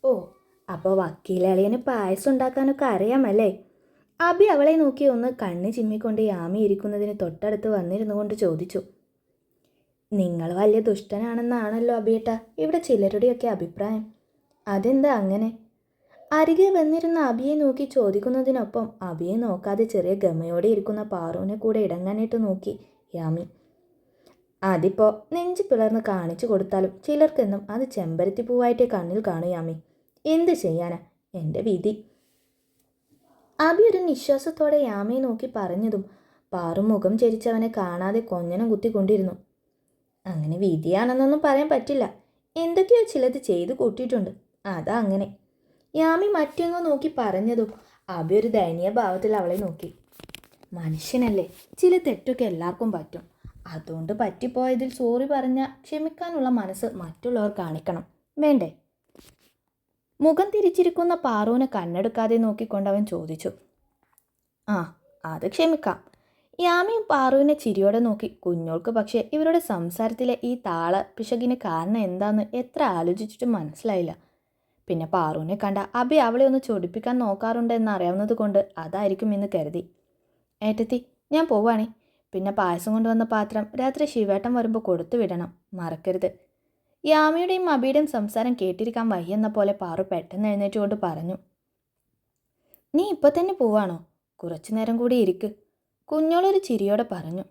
ഓ, അപ്പോൾ വക്കീലളിയന് പായസം ഉണ്ടാക്കാനൊക്കെ അറിയാമല്ലേ? അബി അവളെ നോക്കി ഒന്ന് കണ്ണ് ചിമ്മിക്കൊണ്ട് യാമി ഇരിക്കുന്നതിന് തൊട്ടടുത്ത് വന്നിരുന്നു കൊണ്ട് ചോദിച്ചു. നിങ്ങൾ വലിയ ദുഷ്ടനാണെന്നാണല്ലോ അബിയേട്ട ഇവിടെ ചിലരുടെയൊക്കെ അഭിപ്രായം. അതെന്താ അങ്ങനെ? അരികെ വന്നിരുന്ന അബിയെ നോക്കി ചോദിക്കുന്നതിനൊപ്പം അബിയെ നോക്കാതെ ചെറിയ ഗമയോടെ ഇരിക്കുന്ന പാറുവിനെ കൂടെ ഇടങ്ങാനായിട്ട് നോക്കി യാമി. അതിപ്പോൾ നെഞ്ചു പിളർന്ന് കാണിച്ചു കൊടുത്താലും ചിലർക്കെന്നും അത് ചെമ്പരത്തി പൂവായിട്ടേ കണ്ണിൽ കാണും യാമി. എന്ത് ചെയ്യാനാ, എൻ്റെ വിധി. അബി ഒരു നിശ്വാസത്തോടെ യാമയെ നോക്കി പറഞ്ഞതും പാറു മുഖം ചരിച്ചവനെ കാണാതെ കൊഞ്ഞനം കുത്തിക്കൊണ്ടിരുന്നു. അങ്ങനെ വിധിയാണെന്നൊന്നും പറയാൻ പറ്റില്ല, എന്തൊക്കെയോ ചിലത് ചെയ്തു കൂട്ടിയിട്ടുണ്ട്, അതാ അങ്ങനെ. യാമി മറ്റെങ്ങോ നോക്കി പറഞ്ഞതും അബി ഒരു ദയനീയ ഭാവത്തിൽ അവളെ നോക്കി. മനുഷ്യനല്ലേ, ചില തെറ്റൊക്കെ എല്ലാവർക്കും പറ്റും. അതുകൊണ്ട് പറ്റിപ്പോയതിൽ സോറി പറഞ്ഞാൽ ക്ഷമിക്കാനുള്ള മനസ്സ് മറ്റുള്ളവർ കാണിക്കണം, വേണ്ടേ? മുഖം തിരിച്ചിരിക്കുന്ന പാറുവിനെ കണ്ണെടുക്കാതെ നോക്കിക്കൊണ്ടവൻ ചോദിച്ചു. ആ, അത് ക്ഷമിക്കാം. യാമിയും പാറുവിനെ ചിരിയോടെ നോക്കി. കുഞ്ഞോൾക്ക് പക്ഷേ ഇവരുടെ സംസാരത്തിലെ ഈ താള പിശകിന് കാരണം എന്താണെന്ന് എത്ര ആലോചിച്ചിട്ടും മനസ്സിലായില്ല. പിന്നെ പാറുവിനെ കണ്ട അബി അവളെ ഒന്ന് ചൊടിപ്പിക്കാൻ നോക്കാറുണ്ട് എന്നറിയാവുന്നത് കൊണ്ട് അതായിരിക്കും എന്ന് കരുതി. ഏട്ടത്തി, ഞാൻ പോവാണേ. പിന്നെ പായസം കൊണ്ടുവന്ന പാത്രം രാത്രി ശിവേട്ടൻ വരുമ്പോൾ കൊടുത്തു വിടണം, മറക്കരുത്. യാമിയുടെയും അബിയുടെയും സംസാരം കേട്ടിരിക്കാൻ വയ്യെന്ന പോലെ പാറു പെട്ടെന്ന് എഴുന്നേറ്റുകൊണ്ട് പറഞ്ഞു. നീ ഇപ്പോൾ തന്നെ പോവാണോ? കുറച്ചു നേരം കൂടി ഇരിക്ക്, കുഞ്ഞോളൊരു ചിരിയോടെ പറഞ്ഞു.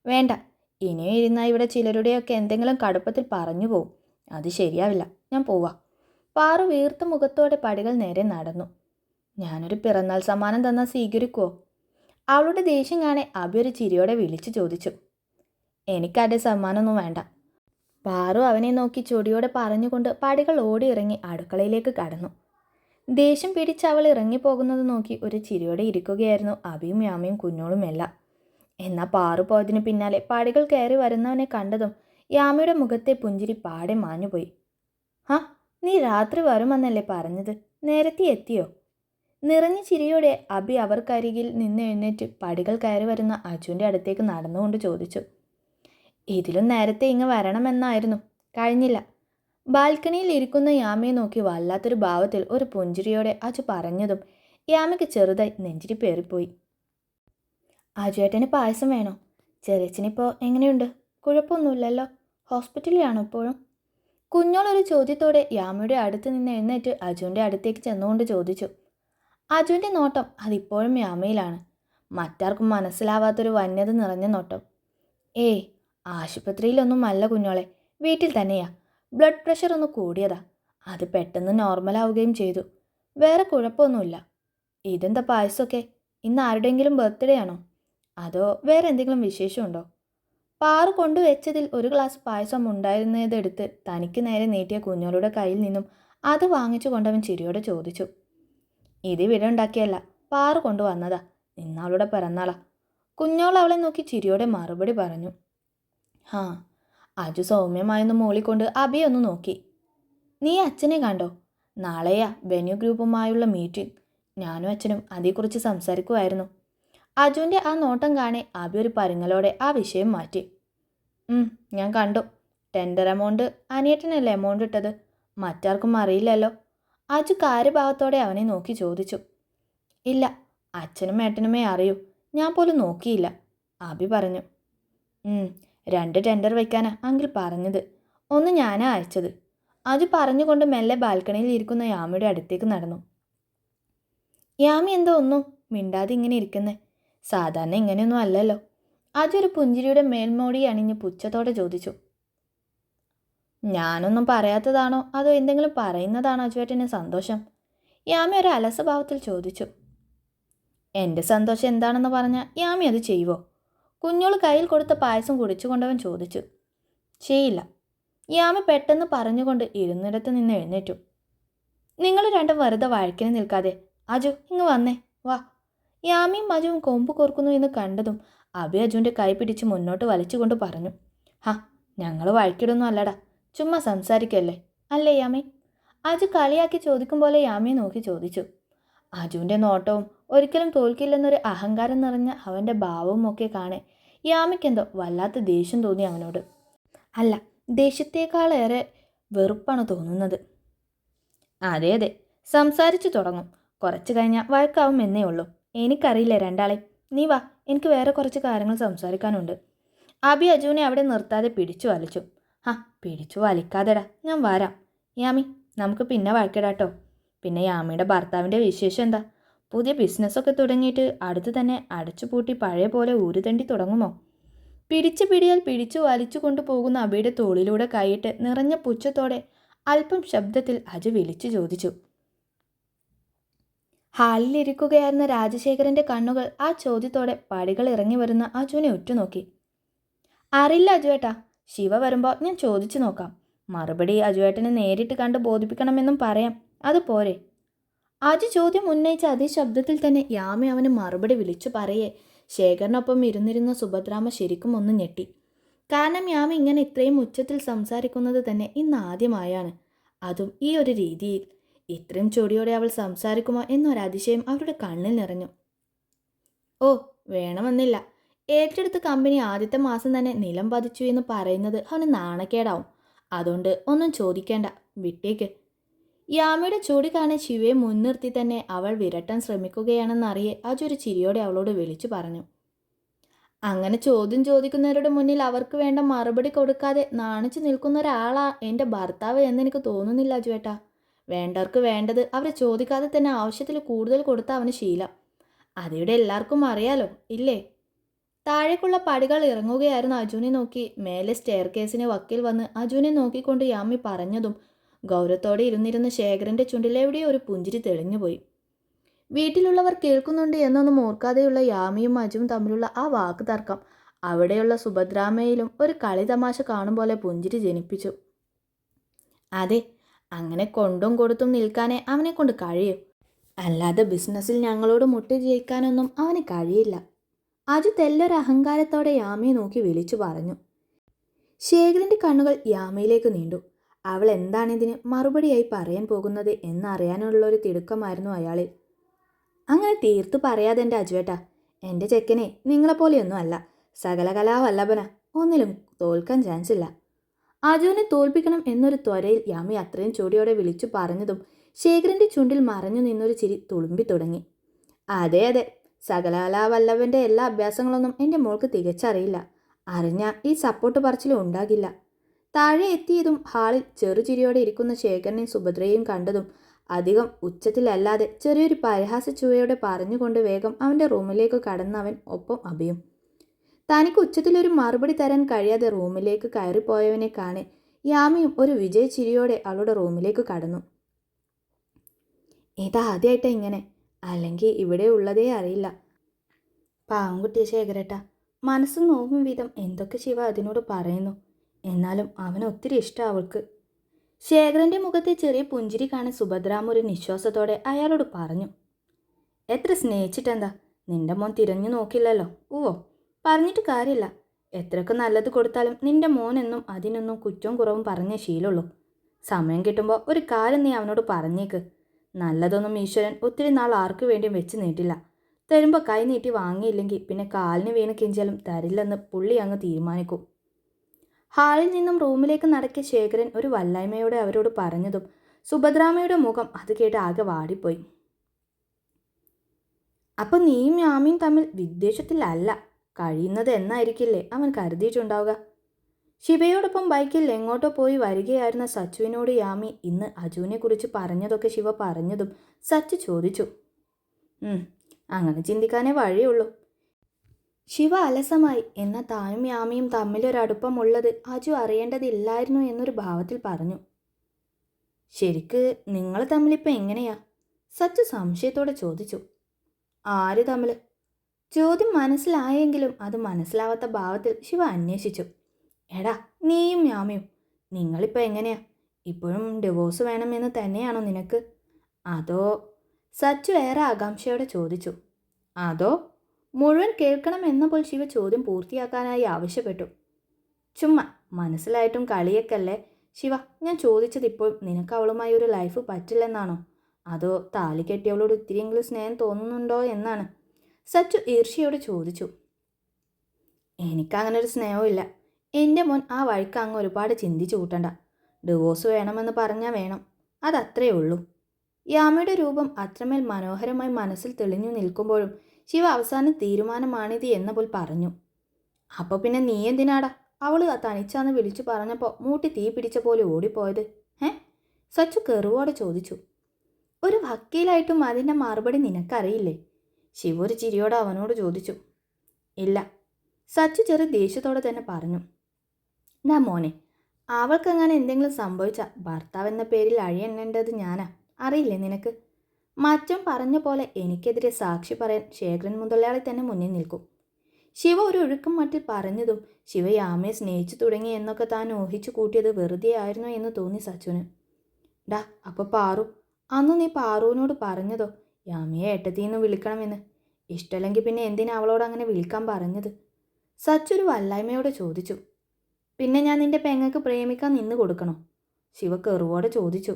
വേണ്ട, ഇനിയും ഇരുന്നാൽ ഇവിടെ ചിലരുടെയൊക്കെ എന്തെങ്കിലും കടുപ്പത്തിൽ പറഞ്ഞു പോവും, അത് ശരിയാവില്ല, ഞാൻ പോവാ. പാറു വീർത്ത മുഖത്തോടെ പടികൾ നേരെ നടന്നു. ഞാനൊരു പിറന്നാൾ സമ്മാനം തന്നാൽ സ്വീകരിക്കുമോ? അവളുടെ ദേഷ്യം കാണെ അബി ഒരു ചിരിയോടെ വിളിച്ചു ചോദിച്ചു. എനിക്കതിൻ്റെ സമ്മാനമൊന്നും വേണ്ട. പാറു അവനെ നോക്കി ചൊടിയോടെ പറഞ്ഞുകൊണ്ട് പടികൾ ഓടിയിറങ്ങി അടുക്കളയിലേക്ക് കടന്നു. ദേഷ്യം പിടിച്ച് അവൾ ഇറങ്ങിപ്പോകുന്നത് നോക്കി ഒരു ചിരിയോടെ ഇരിക്കുകയായിരുന്നു അബിയും യാമയും കുഞ്ഞോളുമെല്ലാം. എന്നാൽ പാറു പോയതിനു പിന്നാലെ പടികൾ കയറി വരുന്നവനെ കണ്ടതും യാമയുടെ മുഖത്തെ പുഞ്ചിരി പാടെ മാഞ്ഞുപോയി. ഹാ, നീ രാത്രി വരുമെന്നല്ലേ പറഞ്ഞത്, നേരത്തെ എത്തിയോ? നിറഞ്ഞ ചിരിയോടെ അബി അവർക്കരികിൽ നിന്ന് എഴുന്നേറ്റ് പടികൾ കയറി വരുന്ന അജുവിൻ്റെ അടുത്തേക്ക് നടന്നുകൊണ്ട് ചോദിച്ചു. ഇതിലും നേരത്തെ ഇങ്ങ് വരണമെന്നായിരുന്നു, കഴിഞ്ഞില്ല. ബാൽക്കണിയിൽ ഇരിക്കുന്ന യാമയെ നോക്കി വല്ലാത്തൊരു ഭാവത്തിൽ ഒരു പുഞ്ചിരിയോടെ അജു പറഞ്ഞതും യാമയ്ക്ക് ചെറുതായി നെഞ്ചിരി പേറിപ്പോയി. അജുവേട്ടന് പായസം വേണോ? ചെറിയച്ചനിപ്പോൾ എങ്ങനെയുണ്ട്? കുഴപ്പമൊന്നുമില്ലല്ലോ, ഹോസ്പിറ്റലിലാണോ ഇപ്പോഴും? കുഞ്ഞോളൊരു ചോദ്യത്തോടെ യാമയുടെ അടുത്ത് നിന്ന് എഴുന്നേറ്റ് അജുവിൻ്റെ അടുത്തേക്ക് ചെന്നുകൊണ്ട് ചോദിച്ചു. അജുവിൻ്റെ നോട്ടം അതിപ്പോഴും യാമയിലാണ്, മറ്റാർക്കും മനസ്സിലാവാത്തൊരു വന്യത നിറഞ്ഞ നോട്ടം. ഏയ്, ആശുപത്രിയിലൊന്നും അല്ല കുഞ്ഞോളെ, വീട്ടിൽ തന്നെയാ. ബ്ലഡ് പ്രഷർ ഒന്ന് കൂടിയതാ, അത് പെട്ടെന്ന് നോർമലാവുകയും ചെയ്തു. വേറെ കുഴപ്പമൊന്നുമില്ല. ഇതെന്താ പായസമൊക്കെ? ഇന്ന് ആരുടെയെങ്കിലും ബർത്ത്ഡേ ആണോ? അതോ വേറെ എന്തെങ്കിലും വിശേഷമുണ്ടോ? പാറു കൊണ്ടുവച്ചതിൽ ഒരു ഗ്ലാസ് പായസം ഉണ്ടായിരുന്നതെടുത്ത് തനിക്ക് നേരെ നീട്ടിയ കുഞ്ഞോളുടെ കയ്യിൽ നിന്നും അത് വാങ്ങിച്ചു കൊണ്ടവൻ ചിരിയോടെ ചോദിച്ചു. ഇത് ഇവിടെ ഉണ്ടാക്കിയല്ല, പാറു കൊണ്ടുവന്നതാ, ഇന്നവളുടെ പിറന്നാളാ. കുഞ്ഞോൾ അവളെ നോക്കി ചിരിയോടെ മറുപടി പറഞ്ഞു. ഹാ, അജു സൗമ്യമായൊന്ന് മൂളിക്കൊണ്ട് അബിയെ ഒന്ന് നോക്കി. നീ അച്ഛനെ കണ്ടോ? നാളെയാ വെന്യൂ ഗ്രൂപ്പുമായുള്ള മീറ്റിംഗ്. ഞാനും അച്ഛനും അതേക്കുറിച്ച് സംസാരിക്കുമായിരുന്നു. അജുവിൻ്റെ ആ നോട്ടം കാണെ അബി ഒരു പരുങ്ങലോടെ ആ വിഷയം മാറ്റി. ഞാൻ കണ്ടു. ടെൻഡർ എമൗണ്ട് അനിയട്ടനല്ലേ എമൗണ്ട് ഇട്ടത്, മറ്റാർക്കും അറിയില്ലല്ലോ. അജു കാര്യഭാവത്തോടെ അവനെ നോക്കി ചോദിച്ചു. ഇല്ല, അച്ഛനും ഏട്ടനുമേ അറിയൂ, ഞാൻ പോലും നോക്കിയില്ല, അബി പറഞ്ഞു. 2 ടെൻഡർ വയ്ക്കാനാ അങ്കിൾ പറഞ്ഞത്, ഒന്ന് ഞാനാ അയച്ചത്. അജു പറഞ്ഞുകൊണ്ട് മെല്ലെ ബാൽക്കണിയിൽ ഇരിക്കുന്ന യാമിയുടെ അടുത്തേക്ക് നടന്നു. യാമി എന്തോ ഒന്നും മിണ്ടാതെ ഇങ്ങനെ ഇരിക്കുന്നേ, സാധാരണ ഇങ്ങനെയൊന്നും അല്ലല്ലോ. അജു ഒരു പുഞ്ചിരിയുടെ മേൽമോടി അണിഞ്ഞ് പുച്ഛത്തോടെ ചോദിച്ചു. ഞാനൊന്നും പറയാത്തതാണോ അതോ എന്തെങ്കിലും പറയുന്നതാണോ അജുവേട്ടന് സന്തോഷം? യാമി ഒരു അലസഭാവത്തിൽ ചോദിച്ചു. എൻ്റെ സന്തോഷം എന്താണെന്ന് പറഞ്ഞാൽ യാമി അത് ചെയ്യുവോ? കുഞ്ഞോൾ കയ്യിൽ കൊടുത്ത പായസം കുടിച്ചുകൊണ്ടവൻ ചോദിച്ചു. ചെയ്യില്ല, യാമി പെട്ടെന്ന് പറഞ്ഞുകൊണ്ട് ഇരുന്നിടത്ത് നിന്ന് എഴുന്നേറ്റു. നിങ്ങൾ രണ്ടും വെറുതെ വഴക്കിന് നിൽക്കാതെ അജു ഇങ്ങ് വന്നേ, വാ. യാമിയും അജുവും കൊമ്പ് കോർക്കുന്നു എന്ന് കണ്ടതും അബി അജുവിൻ്റെ കൈ പിടിച്ച് മുന്നോട്ട് വലിച്ചുകൊണ്ട് പറഞ്ഞു. ഹാ, ഞങ്ങൾ വഴക്കിടൊന്നും അല്ലടാ, ചുമ്മാ സംസാരിക്കല്ലേ, അല്ലേ യാമി? അജു കളിയാക്കി ചോദിക്കും പോലെ യാമിയെ നോക്കി ചോദിച്ചു. അജുവിൻ്റെ നോട്ടവും ഒരിക്കലും തോൽക്കില്ലെന്നൊരു അഹങ്കാരം നിറഞ്ഞ അവൻ്റെ ഭാവവും ഒക്കെ കാണെ യാമിക്കെന്തോ വല്ലാത്ത ദേഷ്യം തോന്നി അവനോട്. അല്ല, ദേഷ്യത്തേക്കാളേറെ വെറുപ്പാണ് തോന്നുന്നത്. അതെ അതെ, സംസാരിച്ചു തുടങ്ങും. കുറച്ച് കഴിഞ്ഞാൽ വഴക്കാവും എന്നേ ഉള്ളൂ. എനിക്കറിയില്ല രണ്ടാളെ. നീ വാ, എനിക്ക് വേറെ കുറച്ച് കാര്യങ്ങൾ സംസാരിക്കാനുണ്ട്. അബി അജുവിനെ അവിടെ നിർത്താതെ പിടിച്ചു വലിച്ചു. ആ, പിടിച്ചു വലിക്കാതെടാ, ഞാൻ വരാം. യാമി, നമുക്ക് പിന്നെ വഴക്കിടാട്ടോ. പിന്നെ യാമിയുടെ ഭർത്താവിൻ്റെ വിശേഷം എന്താ? പുതിയ ബിസിനസ്സൊക്കെ തുടങ്ങിയിട്ട് അടുത്ത് തന്നെ അടച്ചുപൂട്ടി പഴയ പോലെ ഊരുതണ്ടി തുടങ്ങുമോ? പിടിച്ചു പിടിയാൽ പിടിച്ചു വലിച്ചു കൊണ്ടുപോകുന്ന അബിയുടെ തോളിലൂടെ കൈയിട്ട് നിറഞ്ഞ പുച്ഛത്തോടെ അല്പം ശബ്ദത്തിൽ അജു വിളിച്ചു ചോദിച്ചു. ഹാളിലിരിക്കുകയായിരുന്ന രാജശേഖരന്റെ കണ്ണുകൾ ആ ചോദ്യത്തോടെ പടികൾ ഇറങ്ങി വരുന്ന അജുവിനെ ഉറ്റുനോക്കി. അറിയില്ല അജുവേട്ടാ, ശിവ വരുമ്പോൾ ഞാൻ ചോദിച്ചു നോക്കാം. മറുപടി അജുവേട്ടനെ നേരിട്ട് കണ്ട് ബോധിപ്പിക്കണമെന്നും പറയാം. അതുപോരെ? അജു ചോദ്യം ഉന്നയിച്ച അതേ ശബ്ദത്തിൽ തന്നെ യാമി അവന് മറുപടി വിളിച്ചു പറയേ ശേഖരനൊപ്പം ഇരുന്നിരുന്ന സുഭദ്രാമ്മ ശരിക്കും ഒന്ന് ഞെട്ടി. കാരണം യാമി ഇങ്ങനെ ഇത്രയും ഉച്ചത്തിൽ സംസാരിക്കുന്നത് തന്നെ ഇന്ന് ആദ്യമായാണ്. അതും ഈ ഒരു രീതിയിൽ. ഇത്രയും ചൊടിയോടെ അവൾ സംസാരിക്കുമോ എന്നൊരതിശയം അവരുടെ കണ്ണിൽ നിറഞ്ഞു. ഓ, വേണമെന്നില്ല. ഏറ്റെടുത്ത കമ്പനി ആദ്യത്തെ മാസം തന്നെ നിലം പതിച്ചു എന്ന് പറയുന്നത് അവന് നാണക്കേടാവും. അതുകൊണ്ട് ഒന്നും ചോദിക്കേണ്ട, വിട്ടേക്ക്. യാമയുടെ ചൂടി കാണാൻ ശിവയെ മുൻനിർത്തി തന്നെ അവൾ വിരട്ടാൻ ശ്രമിക്കുകയാണെന്നറിയെ അജു ഒരു ചിരിയോടെ അവളോട് വിളിച്ചു പറഞ്ഞു. അങ്ങനെ ചോദ്യം ചോദിക്കുന്നവരുടെ മുന്നിൽ അവർക്ക് വേണ്ട മറുപടി കൊടുക്കാതെ നാണിച്ചു നിൽക്കുന്ന ഒരാളാ എൻ്റെ ഭർത്താവ് എന്നെനിക്ക് തോന്നുന്നില്ല അജുവേട്ടാ. വേണ്ടവർക്ക് വേണ്ടത് അവർ ചോദിക്കാതെ തന്നെ ആവശ്യത്തിൽ കൂടുതൽ കൊടുത്ത അവന് ശീലം. അതിവിടെ എല്ലാവർക്കും അറിയാലോ, ഇല്ലേ? താഴേക്കുള്ള പടികൾ ഇറങ്ങുകയായിരുന്ന അജുവിനെ നോക്കി മേലെ സ്റ്റെയർ കേസിന് വക്കിൽ വന്ന് അജുവിനെ നോക്കിക്കൊണ്ട് യാമി പറഞ്ഞതും ഗൗരവത്തോടെ ഇരുന്നിരുന്ന ശേഖരൻ്റെ ചുണ്ടിലെവിടെയോ ഒരു പുഞ്ചിരി തെളിഞ്ഞുപോയി. വീട്ടിലുള്ളവർ കേൾക്കുന്നുണ്ട് എന്നൊന്നും ഓർക്കാതെയുള്ള യാമിയും അജുവും തമ്മിലുള്ള ആ വാക്ക് തർക്കം അവിടെയുള്ള സുഭദ്രാമ്മയിലും ഒരു കളി തമാശ കാണും പോലെ പുഞ്ചിരി ജനിപ്പിച്ചു. അതെ, അങ്ങനെ കൊണ്ടും കൊടുത്തും നിൽക്കാനേ അവനെ കൊണ്ട് കഴിയൂ. അല്ലാതെ ബിസിനസ്സിൽ ഞങ്ങളോട് മുട്ടി ജയിക്കാനൊന്നും അവന് കഴിയില്ല. അജു തെല്ലൊരു അഹങ്കാരത്തോടെ യാമിയെ നോക്കി വിളിച്ചു പറഞ്ഞു. ശേഖരൻ്റെ കണ്ണുകൾ യാമിയിലേക്ക് നീണ്ടു. അവൾ എന്താണിതിന് മറുപടിയായി പറയാൻ പോകുന്നത് എന്നറിയാനുള്ളൊരു തിടുക്കമായിരുന്നു അയാളിൽ. അങ്ങനെ തീർത്തു പറയാതെ എൻ്റെ അജുവേട്ടാ, എൻ്റെ ചെക്കനെ നിങ്ങളെപ്പോലെയൊന്നും അല്ല. സകലകലാവല്ലഭന, ഒന്നിലും തോൽക്കാൻ ചാൻസ് ഇല്ല. അജുവിനെ തോൽപ്പിക്കണം എന്നൊരു ത്വരയിൽ യാമി അത്രയും ചൂടിയോടെ വിളിച്ചു പറഞ്ഞതും ശേഖരൻ്റെ ചുണ്ടിൽ മറഞ്ഞു നിന്നൊരു ചിരി തുളുമ്പി തുടങ്ങി. അതെ അതെ, സകലകലാവല്ലഭൻ്റെ എല്ലാ അഭ്യാസങ്ങളൊന്നും എൻ്റെ മോൾക്ക് തികച്ചറിയില്ല. അറിഞ്ഞ ഈ സപ്പോർട്ട് പറച്ചിലും ഉണ്ടാകില്ല. താഴെ എത്തിയതും ഹാളിൽ ചെറുചിരിയോടെ ഇരിക്കുന്ന ശേഖരനെയും സുഭദ്രയെയും കണ്ടതും അധികം ഉച്ചത്തിലല്ലാതെ ചെറിയൊരു പരിഹാസ ചുവയോടെ പറഞ്ഞുകൊണ്ട് വേഗം അവൻ്റെ റൂമിലേക്ക് കടന്നവൻ ഒപ്പം അഭിയും. തനിക്ക് ഉച്ചത്തിലൊരു മറുപടി തരാൻ കഴിയാതെ റൂമിലേക്ക് കയറിപ്പോയവനെ കാണെ യാമിയും ഒരു വിജയ ചിരിയോടെ അവളുടെ റൂമിലേക്ക് കടന്നു. ഇതാദ്യമായിട്ടാ ഇങ്ങനെ, അല്ലെങ്കിൽ ഇവിടെ ഉള്ളതേ അറിയില്ല. പാവംകുട്ടിയ ശേഖരേട്ട, മനസ്സ് നോവും വിധം എന്തൊക്കെ ശിവ അതിനോട് പറയുന്നു. എന്നാലും അവന് ഒത്തിരി ഇഷ്ടം അവൾക്ക്. ശേഖരൻ്റെ മുഖത്തെ ചെറിയ പുഞ്ചിരി കാണാൻ സുഭദ്രാമ്മ ഒരു നിശ്വാസത്തോടെ അയാളോട് പറഞ്ഞു. എത്ര സ്നേഹിച്ചിട്ടെന്താ, നിന്റെ മോൻ തിരഞ്ഞു നോക്കില്ലല്ലോ. ഓ, പറഞ്ഞിട്ട് കാര്യമില്ല. എത്രയൊക്കെ നല്ലത് കൊടുത്താലും നിന്റെ മോനെന്നും അതിനൊന്നും കുറ്റവും കുറവും പറഞ്ഞേ ശീലമുള്ളൂ. സമയം കിട്ടുമ്പോൾ ഒരു കാര്യം നീ അവനോട് പറഞ്ഞേക്ക്. നല്ലതൊന്നും ഈശ്വരൻ ഒത്തിരി നാൾ ആർക്കു വേണ്ടിയും വെച്ച് നീട്ടില്ല. തരുമ്പോൾ കൈ നീട്ടി വാങ്ങിയില്ലെങ്കിൽ പിന്നെ കാലിന് വീണ് കെഞ്ചാലും തരില്ലെന്ന് പുള്ളി അങ്ങ് തീരുമാനിക്കും. ഹാളിൽ നിന്നും റൂമിലേക്ക് നടക്കിയ ശേഖരൻ ഒരു വല്ലായ്മയോടെ അവരോട് പറഞ്ഞതും സുഭദ്രാമ്മയുടെ മുഖം അത് കേട്ട് ആകെ വാടിപ്പോയി. അപ്പം നീയും യാമിയും തമ്മിൽ വിദ്വേഷത്തിലല്ല കഴിയുന്നത് എന്നായിരിക്കില്ലേ അവൻ കരുതിയിട്ടുണ്ടാവുക. ശിവയോടൊപ്പം ബൈക്കിൽ എങ്ങോട്ടോ പോയി വരികയായിരുന്ന സച്ചുവിനോട് യാമി ഇന്ന് അജുവിനെ കുറിച്ച് പറഞ്ഞതൊക്കെ ശിവ പറഞ്ഞതും സച്ചു ചോദിച്ചു. അങ്ങനെ ചിന്തിക്കാനേ വഴിയുള്ളൂ. ശിവ അലസമായി. എന്നാൽ താനും യാമിയും തമ്മിലൊരടുപ്പമുള്ളത് അജു അറിയേണ്ടതില്ലായിരുന്നു എന്നൊരു ഭാവത്തിൽ പറഞ്ഞു. ശരിക്ക് നിങ്ങൾ തമ്മിലിപ്പോൾ എങ്ങനെയാ? സച്ചു സംശയത്തോടെ ചോദിച്ചു. ആര് തമ്മിൽ? ചോദ്യം മനസ്സിലായെങ്കിലും അത് മനസ്സിലാവാത്ത ഭാവത്തിൽ ശിവ അന്വേഷിച്ചു. എടാ, നീയും യാമിയും നിങ്ങളിപ്പോൾ എങ്ങനെയാ? ഇപ്പോഴും ഡിവോഴ്സ് വേണമെന്ന് തന്നെയാണോ നിനക്ക്? അതോ? സച്ചു ഏറെ ആകാംക്ഷയോടെ ചോദിച്ചു. അതോ? മുഴുവൻ കേൾക്കണം എന്ന പോൽ ശിവ ചോദ്യം പൂർത്തിയാക്കാനായി ആവശ്യപ്പെട്ടു. ചുമ്മാ മനസ്സിലായിട്ടും കളിയക്കല്ലേ ശിവ. ഞാൻ ചോദിച്ചത് ഇപ്പോൾ നിനക്ക് അവളുമായി ഒരു ലൈഫ് പറ്റില്ലെന്നാണോ? അതോ താലി കെട്ടിയവളോട് ഇത്തിരിയെങ്കിലും സ്നേഹം തോന്നുന്നുണ്ടോ എന്നാണ്? സച്ചു ഈർഷ്യയോട് ചോദിച്ചു. എനിക്കങ്ങനെ ഒരു സ്നേഹമില്ല. എൻ്റെ മോൻ ആ വഴിക്ക് അങ്ങ് ഒരുപാട് ചിന്തിച്ചു കൂട്ടണ്ട. ഡിവോഴ്സ് വേണമെന്ന് പറഞ്ഞാൽ വേണം. അതത്രേ ഉള്ളൂ. യാമിയുടെ രൂപം അത്രമേൽ മനോഹരമായി മനസ്സിൽ തെളിഞ്ഞു നിൽക്കുമ്പോഴും ശിവ അവസാനം തീരുമാനമാണിത് എന്ന പോൽ പറഞ്ഞു. അപ്പോൾ പിന്നെ നീ എന്തിനാടാ അവൾ തനിച്ചാന്ന് വിളിച്ചു പറഞ്ഞപ്പോൾ മൂട്ടി തീ പിടിച്ച പോലെ ഓടിപ്പോയത്? സച്ചു കെറുവോടെ ചോദിച്ചു. ഒരു വക്കീലായിട്ടും അതിൻ്റെ മറുപടി നിനക്കറിയില്ലേ? ശിവ ഒരു ചിരിയോടെ അവനോട് ചോദിച്ചു. ഇല്ല, സച്ചു ചെറു ദേഷ്യത്തോടെ തന്നെ പറഞ്ഞു. മോനെ, അവൾക്കങ്ങനെ എന്തെങ്കിലും സംഭവിച്ചാൽ ഭർത്താവ് എന്ന പേരിൽ അഴിയെണ്ണേണ്ടത് ഞാനാ, അറിയില്ലേ നിനക്ക്? മറ്റം പറഞ്ഞ പോലെ എനിക്കെതിരെ സാക്ഷി പറയാൻ ശേഖരൻ മുതലാളി തന്നെ മുന്നിൽ നിൽക്കും. ശിവ ഒരു ഒഴുക്കം മട്ടിൽ പറഞ്ഞതും ശിവ യാമയെ സ്നേഹിച്ചു തുടങ്ങി എന്നൊക്കെ താൻ ഊഹിച്ചു കൂട്ടിയത് വെറുതെ ആയിരുന്നോ എന്ന് തോന്നി സച്ചുന്. ഡാ, അപ്പോൾ പാറു, അന്ന് നീ പാറുവിനോട് പറഞ്ഞതോ യാമയെ ഏട്ടത്തിന്ന് വിളിക്കണമെന്ന്? ഇഷ്ടമല്ലെങ്കിൽ പിന്നെ എന്തിനാ അവളോട് അങ്ങനെ വിളിക്കാൻ പറഞ്ഞത്? സച്ചു ഒരു വല്ലായ്മയോടെ ചോദിച്ചു. പിന്നെ ഞാൻ നിന്റെ പെങ്ങൾക്ക് പ്രേമിക്കാൻ നിന്ന് കൊടുക്കണോ? ശിവ കെറുവോടെ ചോദിച്ചു.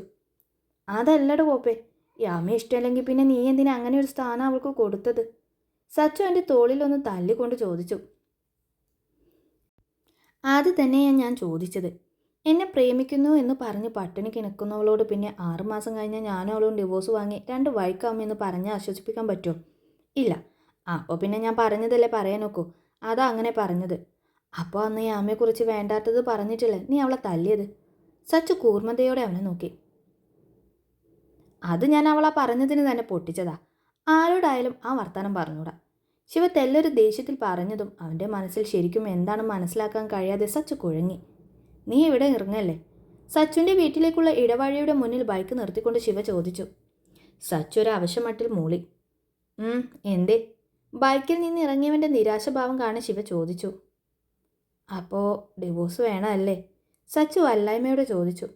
അതല്ലട കോപ്പേ, യാമയെ ഇഷ്ടമല്ലെങ്കിൽ പിന്നെ നീ എന്തിനാ അങ്ങനെ ഒരു സ്ഥാനം അവൾക്ക് കൊടുത്തത്? സച്ചു എൻ്റെ തോളിലൊന്ന് തല്ലിക്കൊണ്ട് ചോദിച്ചു. അത് തന്നെയാണ് ഞാൻ ചോദിച്ചത്. എന്നെ പ്രേമിക്കുന്നു എന്ന് പറഞ്ഞ് പട്ടിണി കിണക്കുന്നവളോട് പിന്നെ 6 മാസം കഴിഞ്ഞാൽ ഞാനും അവളും ഡിവോഴ്സ് വാങ്ങി 2 വഴിക്കാമെന്ന് പറഞ്ഞ് ആശ്വസിപ്പിക്കാൻ പറ്റുമോ? ഇല്ല. അപ്പോൾ പിന്നെ ഞാൻ പറഞ്ഞതല്ലേ പറയാൻ നോക്കൂ. അതാ അങ്ങനെ പറഞ്ഞത്. അപ്പോൾ അന്ന് യാമയെക്കുറിച്ച് വേണ്ടാത്തത് പറഞ്ഞിട്ടില്ലേ നീ അവളെ തല്ലിയത്? സച്ചു കൂർമ്മതയോടെ അവനെ നോക്കി. അത് ഞാൻ അവളാ പറഞ്ഞതിന് തന്നെ പൊട്ടിച്ചതാ. ആരോടായാലും ആ വർത്തമാനം പറഞ്ഞൂടാ. ശിവ തെല്ലൊരു ദേഷ്യത്തിൽ പറഞ്ഞതും അവൻ്റെ മനസ്സിൽ ശരിക്കും എന്താണ് മനസ്സിലാക്കാൻ കഴിയാതെ സച്ചു കുഴങ്ങി. നീ ഇവിടെ ഇറങ്ങല്ലേ? സച്ചുവിൻ്റെ വീട്ടിലേക്കുള്ള ഇടവഴിയുടെ മുന്നിൽ ബൈക്ക് നിർത്തിക്കൊണ്ട് ശിവ ചോദിച്ചു. സച്ചു ഒരു അവശ്യമട്ടിൽ മൂളി. എന്തേ? ബൈക്കിൽ നിന്ന് ഇറങ്ങിയവൻ്റെ നിരാശഭാവം കാണാൻ ശിവ ചോദിച്ചു. അപ്പോൾ ഡിവോഴ്സ് വേണമല്ലേ? സച്ചു വല്ലായ്മയോടെ ചോദിച്ചു.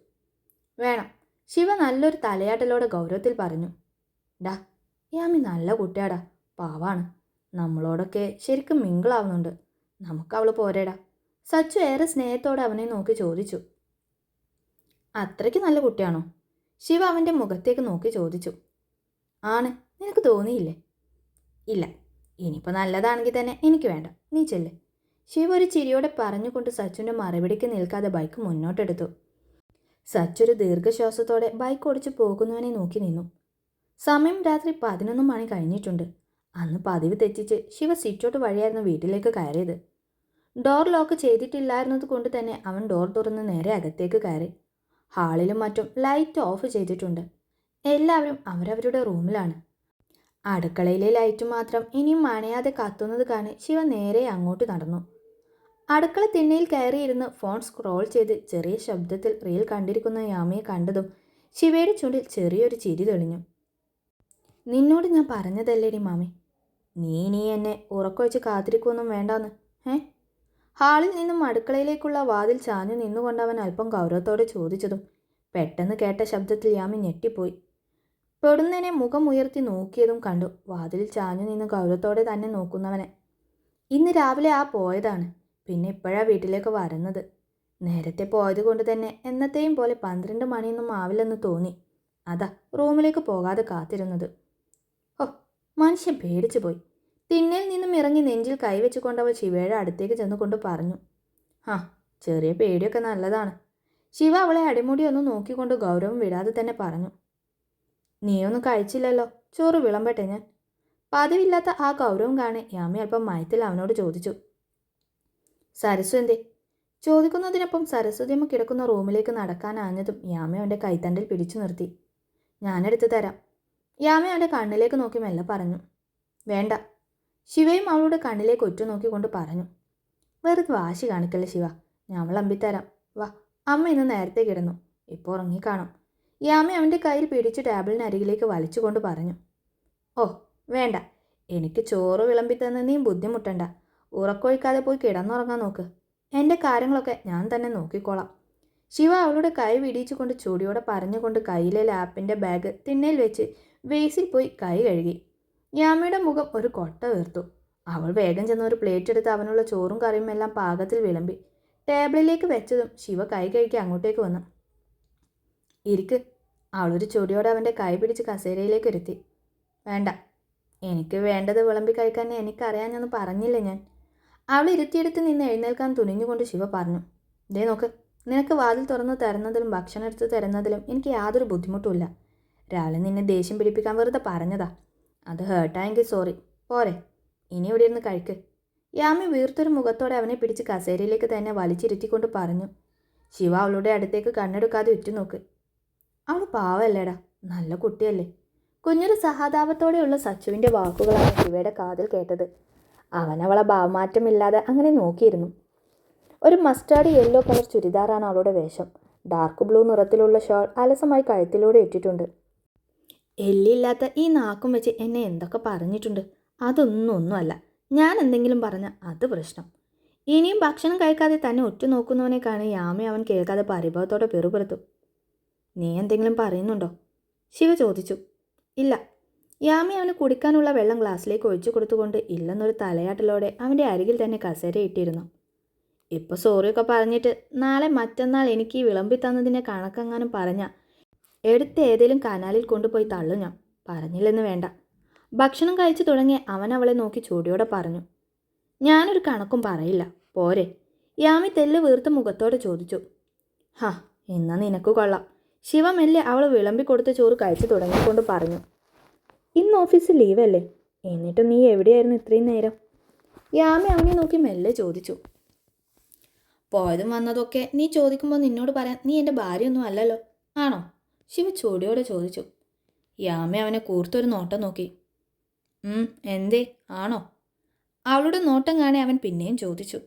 വേണം, ശിവ നല്ലൊരു തലയാട്ടലോടെ ഗൗരവത്തിൽ പറഞ്ഞു. ഡാ, യാമി നല്ല കുട്ടിയാടാ, പാവാണ്. നമ്മളോടൊക്കെ ശരിക്കും മിങ്കിളാവുന്നുണ്ട്. നമുക്കവൾ പോരേടാ. സച്ചു ഏറെ സ്നേഹത്തോടെ അവനെ നോക്കി ചോദിച്ചു. അത്രയ്ക്ക് നല്ല കുട്ടിയാണോ? ശിവ അവൻ്റെ മുഖത്തേക്ക് നോക്കി ചോദിച്ചു. ആണ്, നിനക്ക് തോന്നിയില്ലേ? ഇല്ല, ഇനിയിപ്പോൾ നല്ലതാണെങ്കിൽ തന്നെ എനിക്ക് വേണ്ട, നീ ചെല്ല്. ശിവ ഒരു ചിരിയോടെ പറഞ്ഞുകൊണ്ട് സച്ചുവിൻ്റെ മറുപടിക്ക് നിൽക്കാതെ ബൈക്ക് മുന്നോട്ടെടുത്തു. സച്ചു ഒരു ദീർഘശ്വാസത്തോടെ ബൈക്ക് ഓടിച്ചു പോകുന്നവനെ നോക്കി നിന്നു. സമയം രാത്രി 11 മണി കഴിഞ്ഞിട്ടുണ്ട്. അന്ന് പതിവ് തെറ്റിച്ച് ശിവ സിറ്റൗട്ട് വഴിയായിരുന്നു വീട്ടിലേക്ക് കയറിയത്. ഡോർ ലോക്ക് ചെയ്തിട്ടില്ലായിരുന്നത് കൊണ്ട് തന്നെ അവൻ ഡോർ തുറന്ന് നേരെ അകത്തേക്ക് കയറി. ഹാളിലും മറ്റും ലൈറ്റ് ഓഫ് ചെയ്തിട്ടുണ്ട്. എല്ലാവരും അവരവരുടെ റൂമിലാണ്. അടുക്കളയിലെ ലൈറ്റ് മാത്രം ഇനിയും അണയാതെ കത്തുന്നത് കാണി ശിവ നേരെ അങ്ങോട്ട് നടന്നു. അടുക്കള തിണ്ണയിൽ കയറിയിരുന്ന് ഫോൺ സ്ക്രോൾ ചെയ്ത് ചെറിയ ശബ്ദത്തിൽ റീൽ കണ്ടിരിക്കുന്ന യാമിയെ കണ്ടതും ശിവയുടെ ചുണ്ടിൽ ചെറിയൊരു ചിരി തെളിഞ്ഞു. നിന്നോട് ഞാൻ പറഞ്ഞതല്ലേടി മാമി, നീ എന്നെ ഉറക്കൊഴിച്ച് കാത്തിരിക്കുമൊന്നും വേണ്ടാന്ന്. ഹാളിൽ നിന്നും അടുക്കളയിലേക്കുള്ള വാതിൽ ചാഞ്ഞു നിന്നുകൊണ്ടവൻ അല്പം ഗൗരവത്തോടെ ചോദിച്ചതും പെട്ടെന്ന് കേട്ട ശബ്ദത്തിൽ യാമി ഞെട്ടിപ്പോയി. പെടുന്നതിനെ മുഖം ഉയർത്തി നോക്കിയതും കണ്ടു വാതിലിൽ ചാഞ്ഞു നിന്ന് ഗൗരവത്തോടെ തന്നെ നോക്കുന്നവനെ. ഇന്ന് രാവിലെ പോയതാണ്, പിന്നെ ഇപ്പോഴാ വീട്ടിലേക്ക് വരുന്നത്. നേരത്തെ പോയത് കൊണ്ട് തന്നെ എന്നത്തെയും പോലെ 12 മണിയൊന്നും ആവില്ലെന്ന് തോന്നി. അതാ റൂമിലേക്ക് പോകാതെ കാത്തിരുന്നത്. മനുഷ്യൻ പേടിച്ചു പോയി. തിണ്ണയിൽ നിന്നും ഇറങ്ങി നെഞ്ചിൽ കൈവച്ചുകൊണ്ട് അവൾ ശിവയുടെ അടുത്തേക്ക് ചെന്നുകൊണ്ട് പറഞ്ഞു. ചെറിയ പേടിയൊക്കെ നല്ലതാണ്. ശിവ അവളെ അടിമുടി ഒന്ന് നോക്കിക്കൊണ്ട് ഗൗരവം വിടാതെ തന്നെ പറഞ്ഞു. നീയൊന്നും കഴിച്ചില്ലല്ലോ, ചോറ് വിളമ്പട്ടെ ഞാൻ? പതിവില്ലാത്ത ആ ഗൗരവം കാണി യാമി അല്പം മയത്തിൽ അവനോട് ചോദിച്ചു. സരസ്വ എന്തേ? ചോദിക്കുന്നതിനൊപ്പം സരസ്വതിയമ്മ കിടക്കുന്ന റൂമിലേക്ക് നടക്കാനാഞ്ഞതും യാമ അവൻ്റെ കൈത്തണ്ടിൽ പിടിച്ചു നിർത്തി. ഞാനെടുത്ത് തരാം. യാമ അവൻ്റെ കണ്ണിലേക്ക് നോക്കി മെല്ലെ പറഞ്ഞു. വേണ്ട. ശിവയും അവളുടെ കണ്ണിലേക്ക് ഉറ്റുനോക്കിക്കൊണ്ട് പറഞ്ഞു. വെറുതെ വാശി കാണിക്കല്ലേ ശിവ, ഞാൻ വിളമ്പിത്തരാം. വാ, അമ്മ ഇന്ന് നേരത്തെ കിടന്നു, ഇപ്പോൾ ഉറങ്ങിക്കാണും. യാമ അവൻ്റെ കയ്യിൽ പിടിച്ച് ടേബിളിനരികിലേക്ക് വലിച്ചുകൊണ്ട് പറഞ്ഞു. വേണ്ട, എനിക്ക് ചോറ് വിളമ്പിത്തന്ന് നീ ബുദ്ധിമുട്ടണ്ട. ഉറക്കൊഴിക്കാതെ പോയി കിടന്നുറങ്ങാൻ നോക്ക്. എൻ്റെ കാര്യങ്ങളൊക്കെ ഞാൻ തന്നെ നോക്കിക്കോളാം. ശിവ അവളുടെ കൈ വിടിയിച്ചുകൊണ്ട് ചൂടിയോടെ പറഞ്ഞുകൊണ്ട് കയ്യിലെ ലാപ്പിൻ്റെ ബാഗ് തിണ്ണയിൽ വെച്ച് വേസിൽ പോയി കൈ കഴുകി. യാമയുടെ മുഖം ഒരു കൊട്ട വീർത്തു. അവൾ വേഗം ചെന്ന് ഒരു പ്ലേറ്റ് എടുത്ത് അവനുള്ള ചോറും കറിയും എല്ലാം പാകത്തിൽ വിളമ്പി ടേബിളിലേക്ക് വെച്ചതും ശിവ കൈ കഴുകി അങ്ങോട്ടേക്ക് വന്നു. ഇരിക്ക്. അവളൊരു ചൊടിയോടെ അവൻ്റെ കൈ പിടിച്ച് കസേരയിലേക്ക് ഇരുത്തി. വേണ്ട, എനിക്ക് വേണ്ടത് വിളമ്പി കഴിക്കാൻ എനിക്കറിയാമെന്ന് പറഞ്ഞില്ലേ ഞാൻ? അവൾ ഇരുത്തിയെടുത്ത് നിന്ന് എഴുന്നേൽക്കാൻ തുനിഞ്ഞുകൊണ്ട് ശിവ പറഞ്ഞു. ദേ നോക്ക്, നിനക്ക് വാതിൽ തുറന്ന് തരുന്നതിലും ഭക്ഷണം എടുത്ത് തരുന്നതിലും എനിക്ക് യാതൊരു ബുദ്ധിമുട്ടുമില്ല. രാവിലെ നിന്നെ ദേഷ്യം പിടിപ്പിക്കാൻ വെറുതെ പറഞ്ഞതാ. അത് ഹേർട്ടായെങ്കിൽ സോറി. പോരെ, ഇനി ഇവിടെ ഇരുന്ന് കഴിക്ക്. യാമി വീർത്തൊരു മുഖത്തോടെ അവനെ പിടിച്ച് കസേരയിലേക്ക് തന്നെ വലിച്ചിരുത്തിക്കൊണ്ട് പറഞ്ഞു. ശിവ അവളുടെ അടുത്തേക്ക് കണ്ണെടുക്കാതെ ഉറ്റുനോക്ക്. അവൾ പാവല്ലേടാ, നല്ല കുട്ടിയല്ലേ. കുഞ്ഞൊരു സഹതാപത്തോടെയുള്ള സച്ചുവിൻ്റെ വാക്കുകളാണ് ശിവയുടെ കാതിൽ കേട്ടത്. അവൻ അവളെ ഭാവമാറ്റമില്ലാതെ അങ്ങനെ നോക്കിയിരുന്നു. ഒരു മസ്റ്റാർഡ് യെല്ലോ കളർ ചുരിദാറാണ് അവളുടെ വേഷം. ഡാർക്ക് ബ്ലൂ നിറത്തിലുള്ള ഷോൾ അലസമായി കഴുത്തിലൂടെ ഇട്ടിട്ടുണ്ട്. എല്ലില്ലാത്ത ഈ നാക്കും വെച്ച് എന്നെ എന്തൊക്കെ പറഞ്ഞിട്ടുണ്ട്. ഒന്നുമല്ല. ഞാൻ എന്തെങ്കിലും പറഞ്ഞ അത് പ്രശ്നം. ഇനിയും ഭക്ഷണം കഴിക്കാതെ തന്നെ ഉറ്റുനോക്കുന്നവനെ കാണി യാമി അവൻ കേൾക്കാതെ പരിഭവത്തോടെ പെറുപെറുത്തു. നീ എന്തെങ്കിലും പറയുന്നുണ്ടോ? ശിവ ചോദിച്ചു. ഇല്ല. യാമി അവന് കുടിക്കാനുള്ള വെള്ളം ഗ്ലാസ്സിലേക്ക് ഒഴിച്ചു കൊടുത്തുകൊണ്ട് ഇല്ലെന്നൊരു തലയാട്ടലോടെ അവൻ്റെ അരികിൽ തന്നെ കസേര ഇട്ടിരുന്നു. ഇപ്പോൾ സോറിയൊക്കെ പറഞ്ഞിട്ട് നാളെ മറ്റന്നാൾ എനിക്ക് ഈ വിളമ്പി തന്നതിൻ്റെ കണക്കെങ്ങാനും പറഞ്ഞ എടുത്ത് ഏതെങ്കിലും കനാലിൽ കൊണ്ടുപോയി തള്ളു ഞാൻ. പറഞ്ഞില്ലെന്ന് വേണ്ട. ഭക്ഷണം കഴിച്ചു തുടങ്ങി അവൻ അവളെ നോക്കി ചൂടിയോടെ പറഞ്ഞു. ഞാനൊരു കണക്കും പറയില്ല, പോരെ? യാമി തെല്ല് വീർത്ത മുഖത്തോടെ ചോദിച്ചു. ഹാ, എന്നാ നിനക്ക് കൊള്ളാം. ശിവമെല്ലെ അവൾ വിളമ്പി കൊടുത്ത ചോറ് കഴിച്ചു തുടങ്ങിക്കൊണ്ട് പറഞ്ഞു. ഇന്ന് ഓഫീസിൽ ലീവല്ലേ? എന്നിട്ട് നീ എവിടെയായിരുന്നു ഇത്രയും നേരം? യാമി അവനെ നോക്കി മെല്ലെ ചോദിച്ചു. പോയതും വന്നതൊക്കെ നീ ചോദിക്കുമ്പോൾ നിന്നോട് പറയാൻ നീ എൻ്റെ ഭാര്യയൊന്നും അല്ലല്ലോ, ആണോ? ശിവ ചൂടിയോടെ ചോദിച്ചു. യാമി അവനെ കൂർത്തൊരു നോട്ടം നോക്കി. എന്തേ, ആണോ? അവളുടെ നോട്ടം കാണി അവൻ പിന്നെയും ചോദിച്ചു.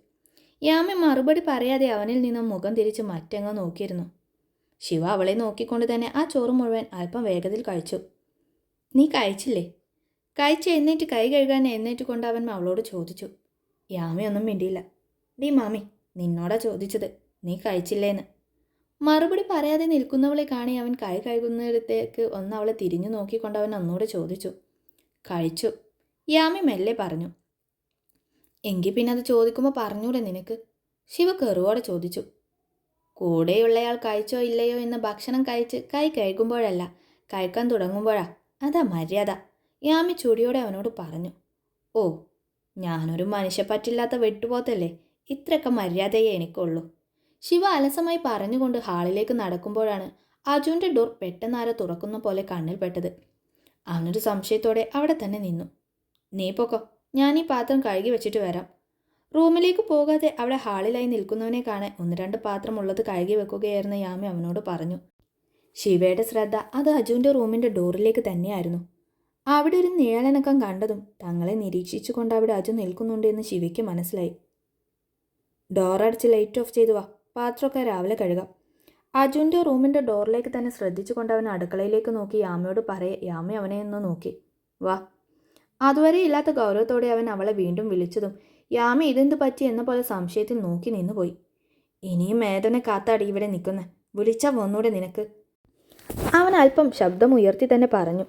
യാമി മറുപടി പറയാതെ അവനിൽ നിന്നും മുഖം തിരിച്ച് മറ്റെങ്ങോ നോക്കിയിരുന്നു. ശിവ അവളെ നോക്കിക്കൊണ്ട് തന്നെ ആ ചോറ് മുഴുവൻ അല്പം വേഗത്തിൽ കഴിച്ചു. നീ കഴിച്ചില്ലേ? കഴിച്ച് എഴുന്നേറ്റ് കൈ കഴുകാൻ എഴുന്നേറ്റ് കൊണ്ട് അവൻ അവളോട് ചോദിച്ചു. യാമി ഒന്നും മിണ്ടിയില്ല. ഡീ മാമി, നിന്നോടാ ചോദിച്ചത്, നീ കഴിച്ചില്ലേന്ന്. മറുപടി പറയാതെ നിൽക്കുന്നവളെ കാണി അവൻ കൈ കഴുകുന്നിടത്തേക്ക് ഒന്ന് അവളെ തിരിഞ്ഞു നോക്കിക്കൊണ്ട് അവൻ ഒന്നുകൂടെ ചോദിച്ചു. കഴിച്ചു. യാമി മെല്ലെ പറഞ്ഞു. എങ്കിൽ പിന്നെ അത് ചോദിക്കുമ്പോൾ പറഞ്ഞൂടെ നിനക്ക്? ശിവ കെറുവോടെ ചോദിച്ചു. കൂടെയുള്ളയാൾ കഴിച്ചോ ഇല്ലയോ എന്ന് ഭക്ഷണം കഴിച്ച് കൈ കഴുകുമ്പോഴല്ല, കഴിക്കാൻ തുടങ്ങുമ്പോഴാ. അതാ മര്യാദ. യാമി ചുടിയോടെ അവനോട് പറഞ്ഞു. ഓ, ഞാനൊരു മനുഷ്യപ്പറ്റില്ലാത്ത വെട്ടുപോത്തല്ലേ, ഇത്രയൊക്കെ മര്യാദയേ എനിക്കുള്ളൂ. ശിവ അലസമായി പറഞ്ഞുകൊണ്ട് ഹാളിലേക്ക് നടക്കുമ്പോഴാണ് അജുവിൻ്റെ ഡോർ പെട്ടെന്നാരോ തുറക്കുന്ന പോലെ കണ്ണിൽപ്പെട്ടത്. അവനൊരു സംശയത്തോടെ അവിടെ തന്നെ നിന്നു. നീ പൊക്കോ, ഞാൻ ഈ പാത്രം കഴുകി വെച്ചിട്ട് വരാം. റൂമിലേക്ക് പോകാതെ അവിടെ ഹാളിലായി നിൽക്കുന്നവനെ കാണാൻ 1-2 പാത്രം ഉള്ളത് കഴുകി വെക്കുകയായിരുന്ന യാമി അവനോട് പറഞ്ഞു. ശിവയുടെ ശ്രദ്ധ അത് അജുവിൻ്റെ റൂമിൻ്റെ ഡോറിലേക്ക് തന്നെയായിരുന്നു. അവിടെ ഒരു നിഴലനക്കം കണ്ടതും തങ്ങളെ നിരീക്ഷിച്ചുകൊണ്ട് അവിടെ അജു നിൽക്കുന്നുണ്ട് എന്ന് ശിവയ്ക്ക് മനസ്സിലായി. ഡോറടിച്ച് ലൈറ്റ് ഓഫ് ചെയ്തു വാ, പാത്രമൊക്കെ രാവിലെ കഴുകാം. അജുവിൻ്റെ റൂമിൻ്റെ ഡോറിലേക്ക് തന്നെ ശ്രദ്ധിച്ചുകൊണ്ട് അവൻ അടുക്കളയിലേക്ക് നോക്കി യാമയോട് പറയെ യാമി അവനെ ഒന്ന് നോക്കി. വാ. അതുവരെ ഇല്ലാത്ത ഗൗരവത്തോടെ അവൻ അവളെ വീണ്ടും വിളിച്ചതും യാമി ഇതെന്ത് പറ്റി എന്ന പോലെ സംശയത്തിൽ നോക്കി നിന്നുപോയി. ഇനിയും മേധനെ കാത്താടി ഇവിടെ നിൽക്കുന്നെ, വിളിച്ചാൽ വന്നൂടെ നിനക്ക്? അവൻ അല്പം ശബ്ദം ഉയർത്തി തന്നെ പറഞ്ഞു.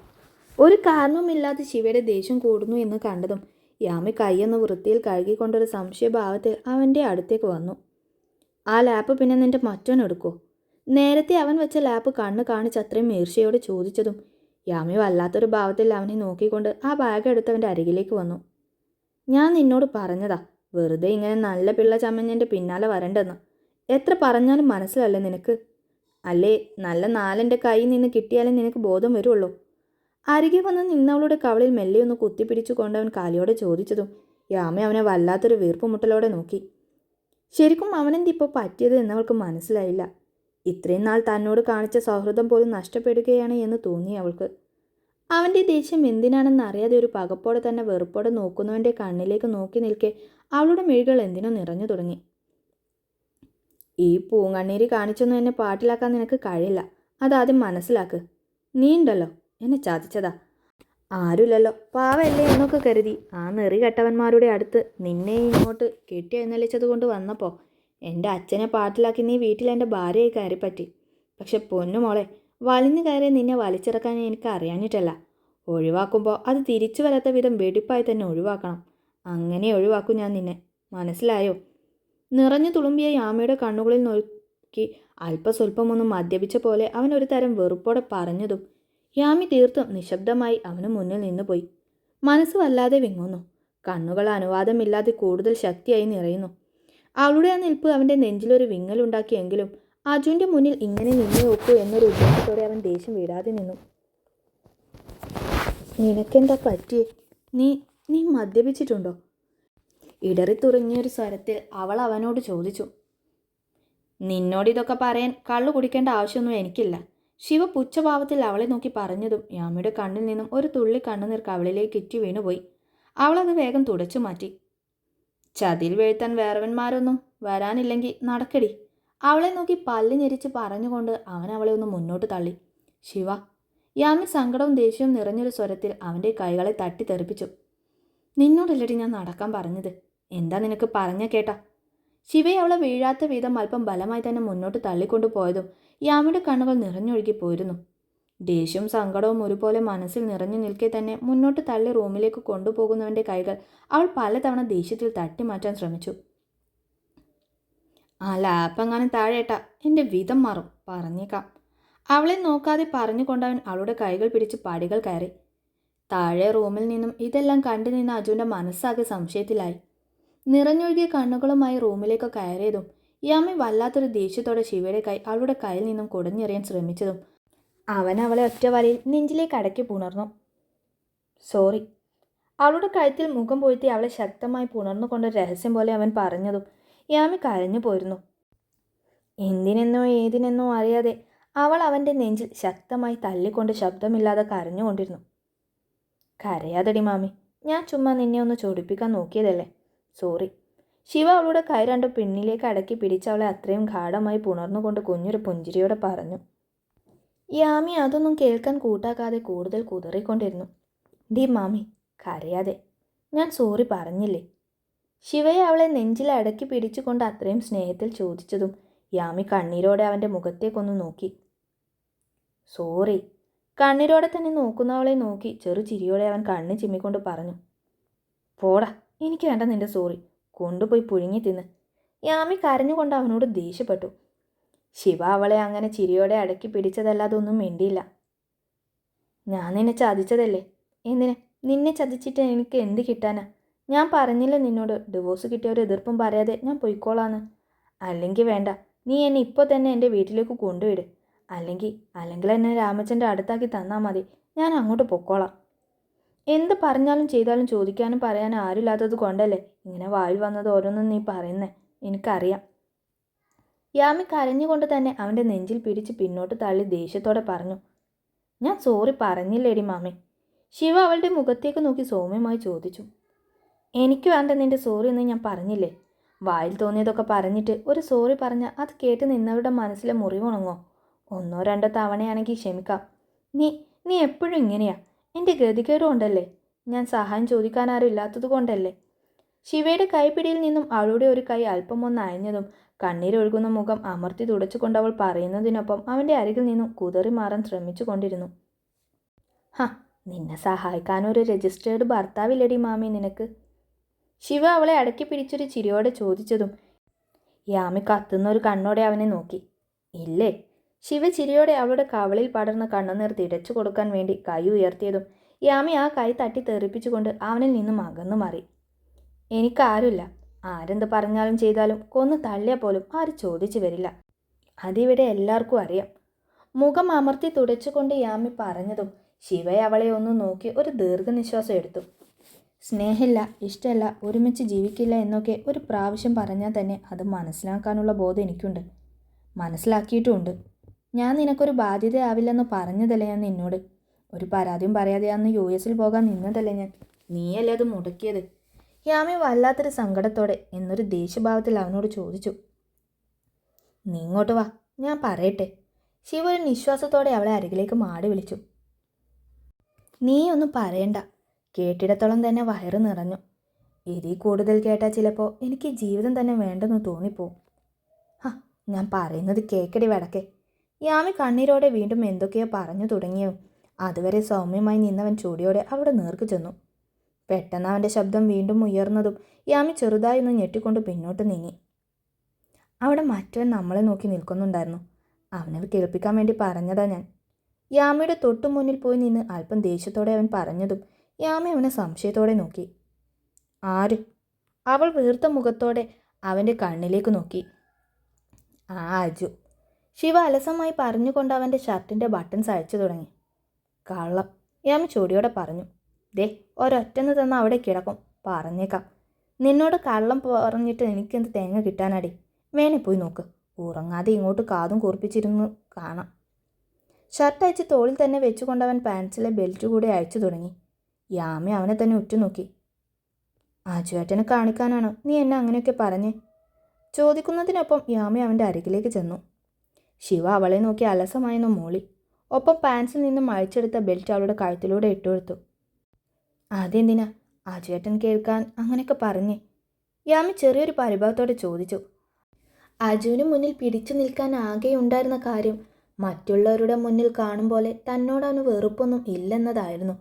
ഒരു കാരണവുമില്ലാതെ ശിവയുടെ ദേഷ്യം കൂടുന്നു എന്ന് കണ്ടതും യാമി കൈയൊന്ന് വൃത്തിയിൽ കഴുകിക്കൊണ്ടൊരു സംശയഭാവത്തിൽ അവൻ്റെ അടുത്തേക്ക് വന്നു. ആ ലാപ്പ് പിന്നെ നിന്റെ മറ്റോനെടുക്കോ? നേരത്തെ അവൻ വെച്ച ലാപ്പ് കണ്ണ് കാണിച്ച് അത്രയും ഈർഷ്യയോടെ ചോദിച്ചതും യാമി വല്ലാത്തൊരു ഭാവത്തിൽ അവനെ നോക്കിക്കൊണ്ട് ആ ബാഗ് എടുത്തവൻ്റെ അരികിലേക്ക് വന്നു. ഞാൻ നിന്നോട് പറഞ്ഞതാ, വെറുതെ ഇങ്ങനെ നല്ല പിള്ള ചമഞ്ഞൻ്റെ പിന്നാലെ വരണ്ടെന്ന്. എത്ര പറഞ്ഞാലും മനസ്സിലല്ലേ നിനക്ക്? അല്ലേ നല്ല നാലെൻ്റെ കയ്യിൽ നിന്ന് കിട്ടിയാലേ നിനക്ക് ബോധം വരുള്ളൂ. അരികെ വന്ന് നിന്നവളുടെ കവളിൽ മെല്ലെയൊന്ന് കുത്തിപ്പിടിച്ചു കൊണ്ടവൻ കാലിയോടെ ചോദിച്ചതും യാമി അവനെ വല്ലാത്തൊരു വീർപ്പുമുട്ടലോടെ നോക്കി. ശരിക്കും അവനെന്തിപ്പോൾ പറ്റിയത് എന്നവൾക്ക് മനസ്സിലായില്ല. ഇത്രയും നാൾ തന്നോട് കാണിച്ച സൗഹൃദം പോലും നഷ്ടപ്പെടുകയാണ് എന്ന് തോന്നി അവൾക്ക്. അവൻ്റെ ദേഷ്യം എന്തിനാണെന്ന് അറിയാതെ ഒരു പകപ്പോടെ തന്നെ വെറുപ്പോടെ നോക്കുന്നവൻ്റെ കണ്ണിലേക്ക് നോക്കി നിൽക്കെ അവളുടെ മിഴികൾ എന്തിനോ നിറഞ്ഞു തുടങ്ങി. ഈ പൂങ്കണ്ണീര് കാണിച്ചൊന്നും എന്നെ പാട്ടിലാക്കാൻ നിനക്ക് കഴിയില്ല, അതാദ്യം മനസ്സിലാക്ക്. നീ ഉണ്ടല്ലോ എന്നെ ചതിച്ചതാ. ആരുമില്ലല്ലോ, പാവല്ലേ എന്നൊക്കെ കരുതി ആ നെറി കെട്ടവന്മാരുടെ അടുത്ത് നിന്നെ ഇങ്ങോട്ട് കെട്ടി എഴുന്നള്ളിച്ചത് കൊണ്ട് വന്നപ്പോൾ എൻ്റെ അച്ഛനെ പാട്ടിലാക്കി നീ വീട്ടിൽ എൻ്റെ ഭാര്യയായി കയറിപ്പറ്റി. പക്ഷെ പൊന്നുമോളെ, വലിഞ്ഞു കയറി നിന്നെ വലിച്ചിറക്കാൻ എനിക്ക് അറിയാഞ്ഞിട്ടല്ല. ഒഴിവാക്കുമ്പോൾ അത് തിരിച്ചു വരാത്ത വിധം വെടിപ്പായി തന്നെ ഒഴിവാക്കണം. അങ്ങനെ ഒഴിവാക്കും ഞാൻ നിന്നെ, മനസ്സിലായോ? നിറഞ്ഞു തുളുമ്പിയ യാമയുടെ കണ്ണുകളിൽ നോക്കി അല്പസ്വല്പമൊന്നും മദ്യപിച്ച പോലെ അവൻ ഒരു തരം വെറുപ്പോടെ പറഞ്ഞതും യാമി തീർത്തും നിശബ്ദമായി അവന് മുന്നിൽ നിന്നുപോയി. മനസ്സ് വല്ലാതെ വിങ്ങുന്നു. കണ്ണുകൾ അനുവാദമില്ലാതെ കൂടുതൽ ശക്തിയായി നിറയുന്നു. അവളുടെ ആ നിൽപ്പ് അവൻ്റെ നെഞ്ചിലൊരു വിങ്ങലുണ്ടാക്കിയെങ്കിലും അജുവിൻ്റെ മുന്നിൽ ഇങ്ങനെ നിന്നു നോക്കൂ എന്നൊരു ഉദ്ദേശത്തോടെ അവൻ ദേഷ്യം വിടാതെ നിന്നു. നിനക്കെന്താ പറ്റിയേ? നീ നീ മദ്യപിച്ചിട്ടുണ്ടോ? ഇടറിത്തുറങ്ങിയൊരു സ്വരത്തിൽ അവൾ അവനോട് ചോദിച്ചു. നിന്നോട് ഇതൊക്കെ പറയാൻ കള്ളു കുടിക്കേണ്ട ആവശ്യമൊന്നും എനിക്കില്ല. ശിവ പുച്ഛഭാവത്തിൽ അവളെ നോക്കി പറഞ്ഞതും യാമിയുടെ കണ്ണിൽ നിന്നും ഒരു തുള്ളി കണ്ണുനീർ കവിളിലേക്ക് ഇറ്റി വീണുപോയി. അവളത് വേഗം തുടച്ചു മാറ്റി. ചതിൽ വീഴ്ത്താൻ വേറവന്മാരൊന്നും വരാനില്ലെങ്കിൽ നടക്കടി. അവളെ നോക്കി പല്ല് ഞെരിച്ച് പറഞ്ഞുകൊണ്ട് അവൻ അവളെ ഒന്ന് മുന്നോട്ട് തള്ളി. ശിവ. യാമി സങ്കടവും ദേഷ്യവും നിറഞ്ഞൊരു സ്വരത്തിൽ അവൻ്റെ കൈകളെ തട്ടിത്തെറിപ്പിച്ചു. നിന്നോടല്ലടി ഞാൻ നടക്കാൻ പറഞ്ഞത്. എന്താ നിനക്ക് പറഞ്ഞ കേട്ടാ? ശിവയെ അവളെ വീഴാത്ത വിധം അല്പം ബലമായി തന്നെ മുന്നോട്ട് തള്ളിക്കൊണ്ടു പോയതും യാമിയുടെ കണ്ണുകൾ നിറഞ്ഞൊഴുകി പോയിരുന്നു. ദേഷ്യവും സങ്കടവും ഒരുപോലെ മനസ്സിൽ നിറഞ്ഞു നിൽക്കെ തന്നെ മുന്നോട്ട് തള്ളി റൂമിലേക്ക് കൊണ്ടുപോകുന്നവൻ്റെ കൈകൾ അവൾ പലതവണ ദേഷ്യത്തിൽ തട്ടിമാറ്റാൻ ശ്രമിച്ചു. ആ ലാപ്പെങ്ങാനും താഴേട്ടാ എൻ്റെ വിധം മാറും, പറഞ്ഞേക്കാം. അവളെ നോക്കാതെ പറഞ്ഞുകൊണ്ടവൻ അവളുടെ കൈകൾ പിടിച്ച് പടികൾ കയറി. താഴെ റൂമിൽ നിന്നും ഇതെല്ലാം കണ്ടു നിന്ന അജുവിൻ്റെ മനസ്സാകെ സംശയത്തിലായി. നിറഞ്ഞൊഴുകിയ കണ്ണുകളുമായി റൂമിലേക്ക് കയറിയതും യാമി വല്ലാത്തൊരു ദേഷ്യത്തോടെ ശിവയുടെ കൈ അവളുടെ കയ്യിൽ നിന്നും കുടഞ്ഞെറിയാൻ ശ്രമിച്ചതും അവൻ അവളെ ഒറ്റ വരയിൽ നെഞ്ചിലേക്ക് അടക്കി പുണർന്നു. സോറി. അവളുടെ കഴുത്തിൽ മുഖം പൊഴുത്തി അവളെ ശക്തമായി പുണർന്നുകൊണ്ട് രഹസ്യം പോലെ അവൻ പറഞ്ഞതും യാമി കരഞ്ഞു പോയിരുന്നു. എന്തിനെന്നോ ഏതിനെന്നോ അറിയാതെ അവൾ അവൻ്റെ നെഞ്ചിൽ ശക്തമായി തല്ലിക്കൊണ്ട് ശബ്ദമില്ലാതെ കരഞ്ഞുകൊണ്ടിരുന്നു. കരയാതടി മാമി, ഞാൻ ചുമ്മാ നിന്നെ ഒന്ന് ചൊടിപ്പിക്കാൻ നോക്കിയതല്ലേ. സോറി. ശിവ അവളുടെ കൈ രണ്ടും പിന്നിലേക്ക് അടക്കി പിടിച്ചവളെ അത്രയും ഗാഢമായി പുണർന്നുകൊണ്ട് കുഞ്ഞൊരു പുഞ്ചിരിയോടെ പറഞ്ഞു. യാമി അതൊന്നും കേൾക്കാൻ കൂട്ടാക്കാതെ കൂടുതൽ കുതറിക്കൊണ്ടിരുന്നു. ഡി മാമി, കരയാതെ. ഞാൻ സോറി പറഞ്ഞില്ലേ? ശിവയെ അവളെ നെഞ്ചിൽ അടക്കി പിടിച്ചുകൊണ്ട് അത്രയും സ്നേഹത്തിൽ ചോദിച്ചതും യാമി കണ്ണീരോടെ അവൻ്റെ മുഖത്തേക്കൊന്ന് നോക്കി. സോറി. കണ്ണീരോടെ തന്നെ നോക്കുന്നവളെ നോക്കി ചെറു ചിരിയോടെ അവൻ കണ്ണ് ചിമ്മിക്കൊണ്ട് പറഞ്ഞു. പോടാ, എനിക്ക് വേണ്ട നിന്റെ സോറി. കൊണ്ടുപോയി പുഴുങ്ങി തിന്ന്. യാമി കരഞ്ഞുകൊണ്ട് അവനോട് ദേഷ്യപ്പെട്ടു. ശിവ അവളെ അങ്ങനെ ചിരിയോടെ അടക്കി പിടിച്ചതല്ലാതെ ഒന്നും മിണ്ടിയില്ല. ഞാൻ നിന്നെ ചതിച്ചതല്ലേ. എന്തിന്? നിന്നെ ചതിച്ചിട്ട് എനിക്ക് എന്ത് കിട്ടാനാ? ഞാൻ പറഞ്ഞില്ല നിന്നോട് ഡിവോഴ്സ് കിട്ടിയ ഒരു എതിർപ്പും പറയാതെ ഞാൻ പൊയ്ക്കോളാന്ന്. അല്ലെങ്കിൽ വേണ്ട, നീ എന്നെ ഇപ്പോൾ തന്നെ എൻ്റെ വീട്ടിലേക്ക് കൊണ്ടുവിട്. അല്ലെങ്കിൽ എന്നെ രാമച്ചൻ്റെ അടുത്താക്കി തന്നാൽ മതി. ഞാൻ അങ്ങോട്ട് പൊക്കോളാം. എന്ത് പറഞ്ഞാലും ചെയ്താലും ചോദിക്കാനും പറയാനും ആരുമില്ലാത്തത് കൊണ്ടല്ലേ ഇങ്ങനെ വായിൽ വന്നത് ഓരോന്നും നീ പറയുന്നേ. എനിക്കറിയാം. യാമി കരഞ്ഞുകൊണ്ട് തന്നെ അവൻ്റെ നെഞ്ചിൽ പിടിച്ച് പിന്നോട്ട് തള്ളി ദേഷ്യത്തോടെ പറഞ്ഞു. ഞാൻ സോറി പറഞ്ഞില്ലേടി മാമി. ശിവ അവളുടെ മുഖത്തേക്ക് നോക്കി സൗമ്യമായി ചോദിച്ചു. എനിക്ക് വേണ്ട നിന്റെ സോറി എന്ന് ഞാൻ പറഞ്ഞില്ലേ? വായിൽ തോന്നിയതൊക്കെ പറഞ്ഞിട്ട് ഒരു സോറി പറഞ്ഞാൽ അത് കേട്ട് നിന്നവരുടെ മനസ്സിലെ മുറിവുണങ്ങോ? ഒന്നോ രണ്ടോ തവണയാണെങ്കിൽ ക്ഷമിക്കാം. നീ എപ്പോഴും ഇങ്ങനെയാ. എൻ്റെ ഗതികേടും ഉണ്ടല്ലേ. ഞാൻ സഹായം ചോദിക്കാൻ ആരും ഇല്ലാത്തത് കൊണ്ടല്ലേ. ശിവയുടെ കൈപ്പിടിയിൽ നിന്നും അവളുടെ ഒരു കൈ അല്പം ഒന്ന് അയഞ്ഞതും കണ്ണീരൊഴുകുന്ന മുഖം അമർത്തി തുടച്ചുകൊണ്ട് അവൾ പറയുന്നതിനൊപ്പം അവൻ്റെ അരികിൽ നിന്നും കുതറി മാറാൻ ശ്രമിച്ചു കൊണ്ടിരുന്നു. നിന്നെ സഹായിക്കാനൊരു രജിസ്റ്റേർഡ് ഭർത്താവില്ലടി മാമി നിനക്ക്? ശിവ അവളെ അടക്കി പിടിച്ചൊരു ചിരിയോടെ ചോദിച്ചതും യാമി കത്തുന്നൊരു കണ്ണോടെ അവനെ നോക്കി. ഇല്ലേ? ശിവ ചിരിയോടെ അവളുടെ കവളിൽ പടർന്ന കണ്ണുനീർ തിടച്ചു കൊടുക്കാൻ വേണ്ടി കൈ ഉയർത്തിയതും യാമി ആ കൈ തട്ടി തെറിപ്പിച്ചുകൊണ്ട് അവനിൽ നിന്നും അകന്നു മാറി. എനിക്കാരുമില്ല. ആരെന്ത് പറഞ്ഞാലും ചെയ്താലും കൊന്നു തള്ളിയാൽ പോലും ആരും ചോദിച്ചു വരില്ല. അതിവിടെ എല്ലാവർക്കും അറിയാം. മുഖം അമർത്തി തുടച്ചുകൊണ്ട് യാമി പറഞ്ഞതും ശിവയെ അവളെ ഒന്ന് നോക്കി ഒരു ദീർഘനിശ്വാസം എടുത്തു. സ്നേഹമില്ല, ഇഷ്ടമല്ല, ഒരുമിച്ച് ജീവിക്കില്ല എന്നൊക്കെ ഒരു പ്രാവശ്യം പറഞ്ഞാൽ തന്നെ അത് മനസ്സിലാക്കാനുള്ള ബോധം എനിക്കുണ്ട്. മനസ്സിലാക്കിയിട്ടുമുണ്ട്. ഞാൻ നിനക്കൊരു ബാധ്യതയാവില്ലെന്ന് പറഞ്ഞതല്ലേ ഞാൻ നിന്നോട്. ഒരു പരാതിയും പറയാതെ അന്ന് US പോകാൻ നിന്നതല്ലേ ഞാൻ. നീയല്ലേ അത് മുടക്കിയത്? യാമി വല്ലാത്തൊരു സങ്കടത്തോടെ എന്നൊരു ദേഷ്യഭാവത്തിൽ അവനോട് ചോദിച്ചു. നീ ഇങ്ങോട്ട് വാ, ഞാൻ പറയട്ടെ. ശിവ ഒരു നിശ്വാസത്തോടെ അവളെ അരികിലേക്ക് മാടി വിളിച്ചു. നീ ഒന്നും പറയണ്ട. കേട്ടിടത്തോളം തന്നെ വയറ് നിറഞ്ഞു. ഇതിൽ കൂടുതൽ കേട്ടാൽ ചിലപ്പോൾ എനിക്ക് ജീവിതം തന്നെ വേണ്ടെന്ന് തോന്നിപ്പോവും. ഞാൻ പറയുന്നത് കേക്കടി വടക്കേ. യാമി കണ്ണീരോടെ വീണ്ടും എന്തൊക്കെയോ പറഞ്ഞു തുടങ്ങിയോ. അതുവരെ സൗമ്യമായി നിന്നവൻ ചൂടിയോടെ അവിടെ നേർക്ക് ചെന്നു. പെട്ടെന്ന് അവൻ്റെ ശബ്ദം വീണ്ടും ഉയർന്നതും യാമി ചെറുതായി ഒന്ന് ഞെട്ടിക്കൊണ്ട് പിന്നോട്ട് നീങ്ങി. അവിടെ മറ്റവൻ നമ്മളെ നോക്കി നിൽക്കുന്നുണ്ടായിരുന്നു. അവനത് കേൾപ്പിക്കാൻ വേണ്ടി പറഞ്ഞതാ ഞാൻ. യാമിയുടെ തൊട്ടു മുന്നിൽ പോയി നിന്ന് അല്പം ദേഷ്യത്തോടെ അവൻ പറഞ്ഞതും യാമി അവനെ സംശയത്തോടെ നോക്കി. ആര്? അവൾ വീർത്ത മുഖത്തോടെ അവൻ്റെ കണ്ണിലേക്ക് നോക്കി. അജു. ശിവ അലസമായി പറഞ്ഞുകൊണ്ട് അവൻ്റെ ഷർട്ടിൻ്റെ ബട്ടൺസ് അഴിച്ചു തുടങ്ങി. കള്ളം, യാമി ചൂടിയോടെ പറഞ്ഞു. ദേ, ഒരൊറ്റന്ന് തന്ന അവിടെ കിടക്കും, പറഞ്ഞേക്കാം. നിന്നോട് കള്ളം പറഞ്ഞിട്ട് എനിക്കെന്ത് തേങ്ങ കിട്ടാനടി? വേണേ പോയി നോക്ക്, ഉറങ്ങാതെ ഇങ്ങോട്ട് കാതും കൂർപ്പിച്ചിരുന്നു കാണാം. ഷർട്ട് അയച്ച് തോളിൽ തന്നെ വെച്ചുകൊണ്ടവൻ പാൻസിലെ ബെൽറ്റ് കൂടി അയച്ചു തുടങ്ങി. യാമി അവനെ തന്നെ ഉറ്റുനോക്കി. ആജുവേട്ടനെ കാണിക്കാനാണോ നീ എന്നെ അങ്ങനെയൊക്കെ പറഞ്ഞേ? ചോദിക്കുന്നതിനൊപ്പം യാമി അവൻ്റെ അരികിലേക്ക് ചെന്നു. ശിവ അവളെ നോക്കി അലസമായെന്നു മൂളി. ഒപ്പം പാൻസിൽ നിന്നും അഴിച്ചെടുത്ത ബെൽറ്റ് അവളുടെ കഴുത്തിലൂടെ ഇട്ടുകൊടുത്തു. അതെന്തിനാ ആജുവേട്ടൻ കേൾക്കാൻ അങ്ങനെയൊക്കെ പറഞ്ഞേ? യാമി ചെറിയൊരു പരിഭവത്തോടെ ചോദിച്ചു. അജുവിന് മുന്നിൽ പിടിച്ചു നിൽക്കാൻ ആകെ ഉണ്ടായിരുന്ന കാര്യം മറ്റുള്ളവരുടെ മുന്നിൽ കാണും പോലെ തന്നോടവന് വെറുപ്പൊന്നും ഇല്ലെന്നതായിരുന്നു.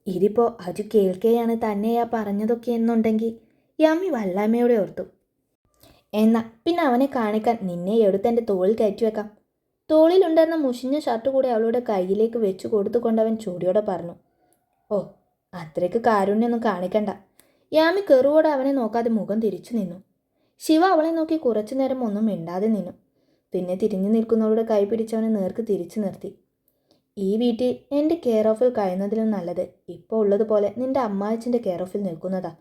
ഇതിപ്പോൾ അജു കേൾക്കെയാണ് തന്നെയാ പറഞ്ഞതൊക്കെ എന്നുണ്ടെങ്കിൽ യാമി വല്ലായ്മയോടെ ഓർത്തു. എന്നാ പിന്നെ അവനെ കാണിക്കാൻ നിന്നെ എടുത്തെൻ്റെ തോളിൽ കയറ്റിവെക്കാം. തോളിലുണ്ടായിരുന്ന മുഷിഞ്ഞ ഷർട്ട് കൂടി അവളുടെ കയ്യിലേക്ക് വെച്ചു കൊടുത്തുകൊണ്ടവൻ ചൂടിയോടെ പറഞ്ഞു. ഓ, അത്രയ്ക്ക് കാരുണ്യൊന്നും കാണിക്കണ്ട. യാമി കെറുവോടെ അവനെ നോക്കാതെ മുഖം തിരിച്ചു നിന്നു. ശിവ അവളെ നോക്കി കുറച്ചു നേരം ഒന്നും മിണ്ടാതെ നിന്നു. പിന്നെ തിരിഞ്ഞു നിൽക്കുന്നവളുടെ കൈ പിടിച്ചവനെ നേർക്ക് തിരിച്ചു നിർത്തി. ഈ വീട്ടിൽ എൻ്റെ കെയർ ഓഫിൽ കഴിയുന്നതിലും നല്ലത് ഇപ്പോൾ ഉള്ളതുപോലെ നിൻ്റെ അമ്മായച്ചൻ്റെ കെയർ ഓഫിൽ നിൽക്കുന്നതാ.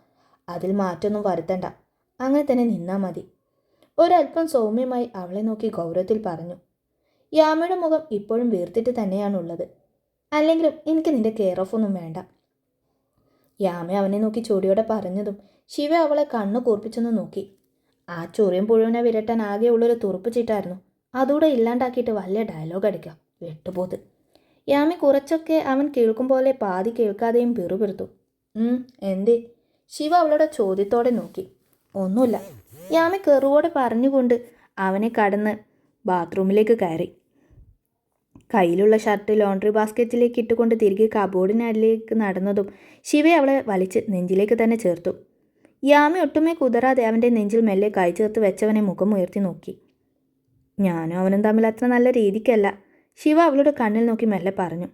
അതിൽ മാറ്റമൊന്നും വരുത്തണ്ട, അങ്ങനെ തന്നെ നിന്നാൽ മതി. ഒരല്പം സൗമ്യമായി അവളെ നോക്കി ഗൗരവത്തിൽ പറഞ്ഞു. യാമയുടെ മുഖം ഇപ്പോഴും വീർത്തിട്ട് തന്നെയാണുള്ളത്. അല്ലെങ്കിലും എനിക്ക് നിൻ്റെ കെയർ ഓഫ് ഒന്നും വേണ്ട. യാമ അവനെ നോക്കി ചൊടിയോടെ പറഞ്ഞതും ശിവ അവളെ കണ്ണു കൂർപ്പിച്ചൊന്ന് നോക്കി. ആ ചൊറിയും പുഴുവിനെ വിരട്ടാൻ ആകെയുള്ളൊരു തുറുപ്പ് ചീട്ടായിരുന്നു. അതുകൂടെ ഇല്ലാണ്ടാക്കിയിട്ട് വലിയ ഡയലോഗ് അടിക്കാം, വെട്ടുപോത്ത്. യാമി കുറച്ചൊക്കെ അവൻ കേൾക്കും പോലെ പാതി കേൾക്കാതെയും പിറുപിറുത്തു. എന്തേ? ശിവ അവളുടെ ചോദ്യത്തോടെ നോക്കി. ഒന്നുമില്ല. യാമി കെറുവോടെ പറഞ്ഞുകൊണ്ട് അവനെ കടന്ന് ബാത്റൂമിലേക്ക് കയറി. കയ്യിലുള്ള ഷർട്ട് ലോണ്ടറി ബാസ്ക്കറ്റിലേക്ക് ഇട്ടുകൊണ്ട് തിരികെ കബോർഡിനടിയിലേക്ക് നടന്നതും ശിവ അവളെ വലിച്ച് നെഞ്ചിലേക്ക് തന്നെ ചേർത്തു. യാമി ഒട്ടുമേ കുതറാതെ അവൻ്റെ നെഞ്ചിൽ മെല്ലെ കൈ ചേർത്ത് വെച്ചവനെ മുഖം ഉയർത്തി നോക്കി. ഞാനും അവനും തമ്മിൽ അത്ര നല്ല രീതിക്കല്ല, ശിവ അവളുടെ കണ്ണിൽ നോക്കി മെല്ലെ പറഞ്ഞു.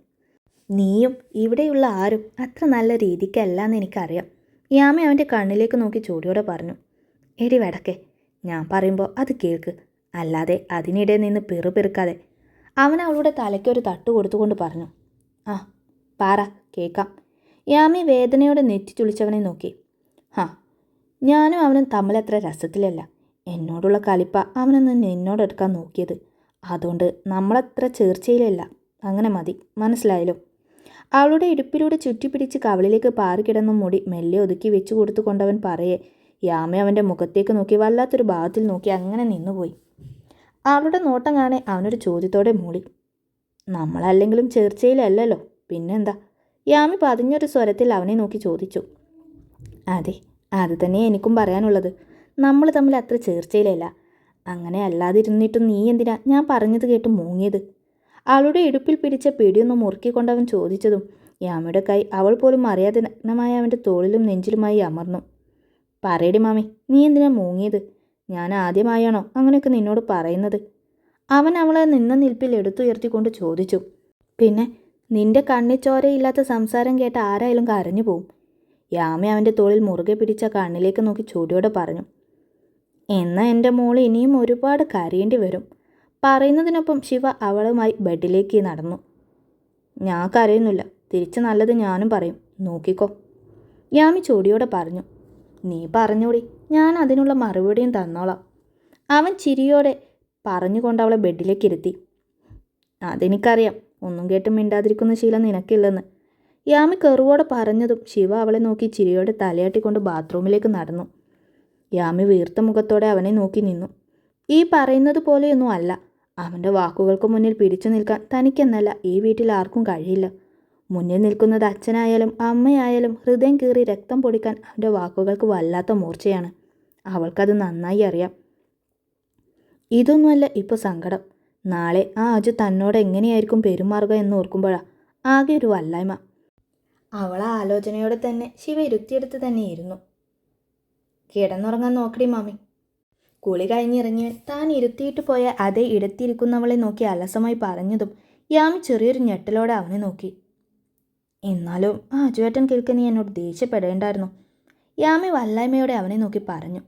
നീയും ഇവിടെയുള്ള ആരും അത്ര നല്ല രീതിക്കല്ല എന്ന് എനിക്കറിയാം. യാമി അവൻ്റെ കണ്ണിലേക്ക് നോക്കി ചൂടിയോടെ പറഞ്ഞു. എടി വെടക്കെ, ഞാൻ പറയുമ്പോൾ അത് കേൾക്ക്, അല്ലാതെ അതിനിടെ നിന്ന് പിറുപിറുക്കാതെ. അവൻ അവളുടെ തലയ്ക്കൊരു തട്ട് കൊടുത്തുകൊണ്ട് പറഞ്ഞു. ആ പാറ, കേൾക്കാം. യാമി വേദനയോടെ നെറ്റി ചുളിച്ചവനെ നോക്കി. ഞാനും അവനും തമ്മിലത്ര രസത്തിലല്ല. എന്നോടുള്ള കലിപ്പ അവനൊന്ന് നിന്നോടെടുക്കാൻ നോക്കിയത്. അതുകൊണ്ട് നമ്മളത്ര ചേർച്ചയിലല്ല. അങ്ങനെ മതി, മനസ്സിലായല്ലോ? അവളുടെ ഇടുപ്പിലൂടെ ചുറ്റിപ്പിടിച്ച് കവളിലേക്ക് പാറിക്കിടന്ന മുടി മെല്ലെ ഒതുക്കി വെച്ചു കൊടുത്തുകൊണ്ടവൻ പറയെ യാമ അവൻ്റെ മുഖത്തേക്ക് നോക്കി വല്ലാത്തൊരു ഭാഗത്തിൽ നോക്കി അങ്ങനെ നിന്നുപോയി. അവളുടെ നോട്ടം കാണെ അവനൊരു ചോദ്യത്തോടെ മൂളി. നമ്മളല്ലെങ്കിലും ചേർച്ചയിലല്ലല്ലോ, പിന്നെന്താ? യാമി പതിഞ്ഞൊരു സ്വരത്തിൽ അവനെ നോക്കി ചോദിച്ചു. അതെ, അത് തന്നെ എനിക്കും പറയാനുള്ളത്. നമ്മൾ തമ്മിൽ അത്ര ചേർച്ചയിലല്ല. അങ്ങനെ അല്ലാതിരുന്നിട്ടും നീ എന്തിനാ ഞാൻ പറഞ്ഞത് കേട്ട് മൂങ്ങിയത്? അവളുടെ ഇടുപ്പിൽ പിടിച്ച പിടിയൊന്ന് മുറുക്കിക്കൊണ്ടവൻ ചോദിച്ചതും യാമയുടെ കൈ അവൾ പോലും അറിയാതെ നഗ്നമായ അവൻ്റെ തോളിലും നെഞ്ചിലുമായി അമർന്നു. പറയടി മാമി, നീ എന്തിനാ മൂങ്ങിയത്? ഞാൻ ആദ്യമായാണോ അങ്ങനെയൊക്കെ നിന്നോട് പറയുന്നത്? അവൻ അവളെ നിന്ന നിൽപ്പിൽ എടുത്തുയർത്തിക്കൊണ്ട് ചോദിച്ചു. പിന്നെ നിന്റെ കണ്ണിച്ചോരയില്ലാത്ത സംസാരം കേട്ട ആരായാലും കരഞ്ഞു പോവും. യാമി അവൻ്റെ തോളിൽ മുറുകെ പിടിച്ച കണ്ണിലേക്ക് നോക്കി ചൂടിയോടെ പറഞ്ഞു. എന്നാൽ എൻ്റെ മോള് ഇനിയും ഒരുപാട് കരയേണ്ടി വരും. പറയുന്നതിനൊപ്പം ശിവ അവളുമായി ബെഡിലേക്ക് നടന്നു. ഞാൻ കരയുന്നില്ല, തിരിച്ച് നല്ലത് ഞാനും പറയും, നോക്കിക്കോ. യാമി ചൂടിയോടെ പറഞ്ഞു. നീ പറഞ്ഞോടി, ഞാൻ അതിനുള്ള മറുപടിയും തന്നോളാം. അവൻ ചിരിയോടെ പറഞ്ഞുകൊണ്ട് അവളെ ബെഡിലേക്ക് ഇരുത്തി. അതെനിക്കറിയാം, ഒന്നും കേട്ടും മിണ്ടാതിരിക്കുന്ന ശീലം നിനക്കില്ലെന്ന്. യാമി കെറുവോടെ പറഞ്ഞതും ശിവ അവളെ നോക്കി ചിരിയോടെ തലയാട്ടിക്കൊണ്ട് ബാത്റൂമിലേക്ക് നടന്നു. യാമി വീർത്ത മുഖത്തോടെ അവനെ നോക്കി നിന്നു. ഈ പറയുന്നത് പോലെയൊന്നും അല്ല. അവൻ്റെ വാക്കുകൾക്ക് മുന്നിൽ പിടിച്ചു നിൽക്കാൻ തനിക്കെന്നല്ല ഈ വീട്ടിൽ ആർക്കും കഴിയില്ല. മുന്നിൽ നിൽക്കുന്നത് അച്ഛനായാലും അമ്മയായാലും ഹൃദയം കീറി രക്തം പൊടിക്കാൻ അവൻ്റെ വാക്കുകൾക്ക് വല്ലാത്ത മൂർച്ചയാണ്. അവൾക്കത് നന്നായി അറിയാം. ഇതൊന്നുമല്ല ഇപ്പോൾ സങ്കടം. നാളെ ആ അജു തന്നോട് എങ്ങനെയായിരിക്കും പെരുമാറുക എന്ന് ഓർക്കുമ്പോഴാണ് ആകെ ഒരു വല്ലായ്മ. അവൾ ആലോചനയോടെ തന്നെ ശിവ ഇരുത്തിയെടുത്ത് തന്നെയിരുന്നു. കിടന്നുറങ്ങാൻ നോക്കടി മാമി. കുളി കഴിഞ്ഞിറങ്ങിയവൻ താൻ ഇരുത്തിയിട്ട് പോയ അതേ ഇടത്തിരിക്കുന്നവളെ നോക്കി അലസമായി പറഞ്ഞതും യാമി ചെറിയൊരു ഞെട്ടലോടെ അവനെ നോക്കി. എന്നാലും ആ അജുവേട്ടൻ കേൾക്കാൻ നീ എന്നോട് ദേഷ്യപ്പെടേണ്ടായിരുന്നു. യാമി വല്ലായ്മയോടെ അവനെ നോക്കി പറഞ്ഞു.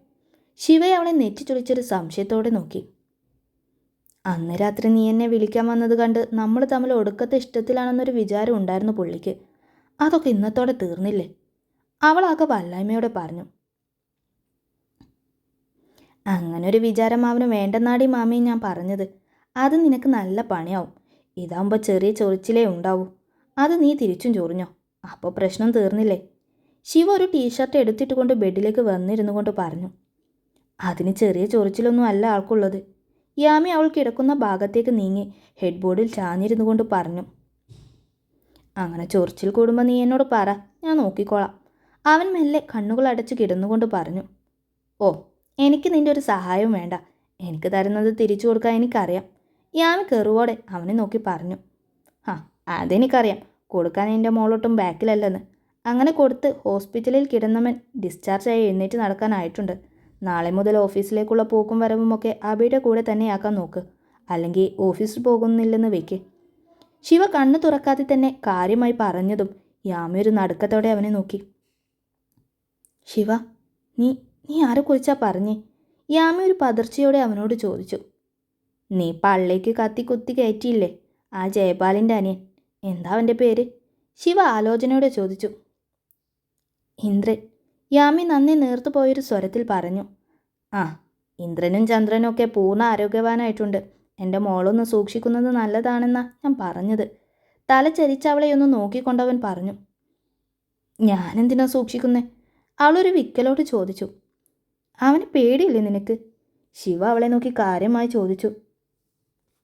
ശിവ അവളെ നെറ്റി ചുളിച്ചൊരു സംശയത്തോടെ നോക്കി. അന്ന് രാത്രി നീ എന്നെ വിളിക്കാൻ വന്നത് കണ്ട് നമ്മൾ തമ്മിൽ ഒടുക്കത്തെ ഇഷ്ടത്തിലാണെന്നൊരു വിചാരം ഉണ്ടായിരുന്നു പുള്ളിക്ക്. അതൊക്കെ ഇന്നത്തോടെ തീർന്നില്ലേ? അവളാകെ വല്ലായ്മയോടെ പറഞ്ഞു. അങ്ങനൊരു വിചാരം അവന് വേണ്ടെന്നാടി മാമിയും ഞാൻ പറഞ്ഞത്. അത് നിനക്ക് നല്ല പണിയാവും. ഇതാകുമ്പോൾ ചെറിയ ചൊറിച്ചിലേ ഉണ്ടാവൂ. അത് നീ തിരിച്ചും ചൊറിഞ്ഞോ? അപ്പോൾ പ്രശ്നം തീർന്നില്ലേ? ശിവ ഒരു ടീഷർട്ട് എടുത്തിട്ട് കൊണ്ട് ബെഡിലേക്ക് വന്നിരുന്നു കൊണ്ട് പറഞ്ഞു. അതിന് ചെറിയ ചൊറിച്ചിലൊന്നും അല്ല ആൾക്കുള്ളത്. യാമി അവൾ കിടക്കുന്ന ഭാഗത്തേക്ക് നീങ്ങി ഹെഡ് ബോർഡിൽ ചാഞ്ഞിരുന്നു കൊണ്ട് പറഞ്ഞു. അങ്ങനെ ചൊറിച്ചിൽ കൂടുമ്പോൾ നീ എന്നോട് പറ, ഞാൻ നോക്കിക്കോളാം. അവൻ മെല്ലെ കണ്ണുകൾ അടച്ച് കിടന്നുകൊണ്ട് പറഞ്ഞു. ഓ, എനിക്ക് നിൻ്റെ ഒരു സഹായവും വേണ്ട. എനിക്ക് തരുന്നത് തിരിച്ചു കൊടുക്കാൻ എനിക്കറിയാം. യാമി കെറുവോടെ അവനെ നോക്കി പറഞ്ഞു. അതെനിക്കറിയാം. കൊടുക്കാൻ എൻ്റെ മോളൊട്ടും ബാക്കിലല്ലെന്ന്. അങ്ങനെ കൊടുത്ത് ഹോസ്പിറ്റലിൽ കിടന്നവൻ ഡിസ്ചാർജായി എഴുന്നേറ്റ് നടക്കാനായിട്ടുണ്ട്. നാളെ മുതൽ ഓഫീസിലേക്കുള്ള പോക്കും വരവുമൊക്കെ അബിയുടെ കൂടെ തന്നെയാക്കാൻ നോക്ക്. അല്ലെങ്കിൽ ഓഫീസിൽ പോകുന്നില്ലെന്ന് വെക്ക്. ശിവ കണ്ണു തുറക്കാതെ തന്നെ കാര്യമായി പറഞ്ഞതും യാമി ഒരു നടുക്കത്തോടെ അവനെ നോക്കി. ശിവ, നീ നീ ആരെക്കുറിച്ചാ പറഞ്ഞേ? യാമി ഒരു പതർച്ചയോടെ അവനോട് ചോദിച്ചു. നീ പള്ളിക്ക് കത്തി കുത്തി കയറ്റിയില്ലേ, ആ ജയപാലിൻ്റെ അനിയൻ. എന്താ അവൻ്റെ പേര്? ശിവ ആലോചനയോടെ ചോദിച്ചു. ഇന്ദ്രൻ. യാമി നന്ദി നേർത്തു പോയൊരു സ്വരത്തിൽ പറഞ്ഞു. ഇന്ദ്രനും ചന്ദ്രനും ഒക്കെ പൂർണ്ണ ആരോഗ്യവാനായിട്ടുണ്ട്. എൻ്റെ മോളൊന്ന് സൂക്ഷിക്കുന്നത് നല്ലതാണെന്നാ ഞാൻ പറഞ്ഞത്. തല ചരിച്ച് അവളെയൊന്ന് നോക്കിക്കൊണ്ടവൻ പറഞ്ഞു. ഞാനെന്തിനാ സൂക്ഷിക്കുന്നേ? അവളൊരു വിക്കലോട് ചോദിച്ചു. അവന് പേടിയില്ലേ നിനക്ക്? ശിവ അവളെ നോക്കി കാര്യമായി ചോദിച്ചു.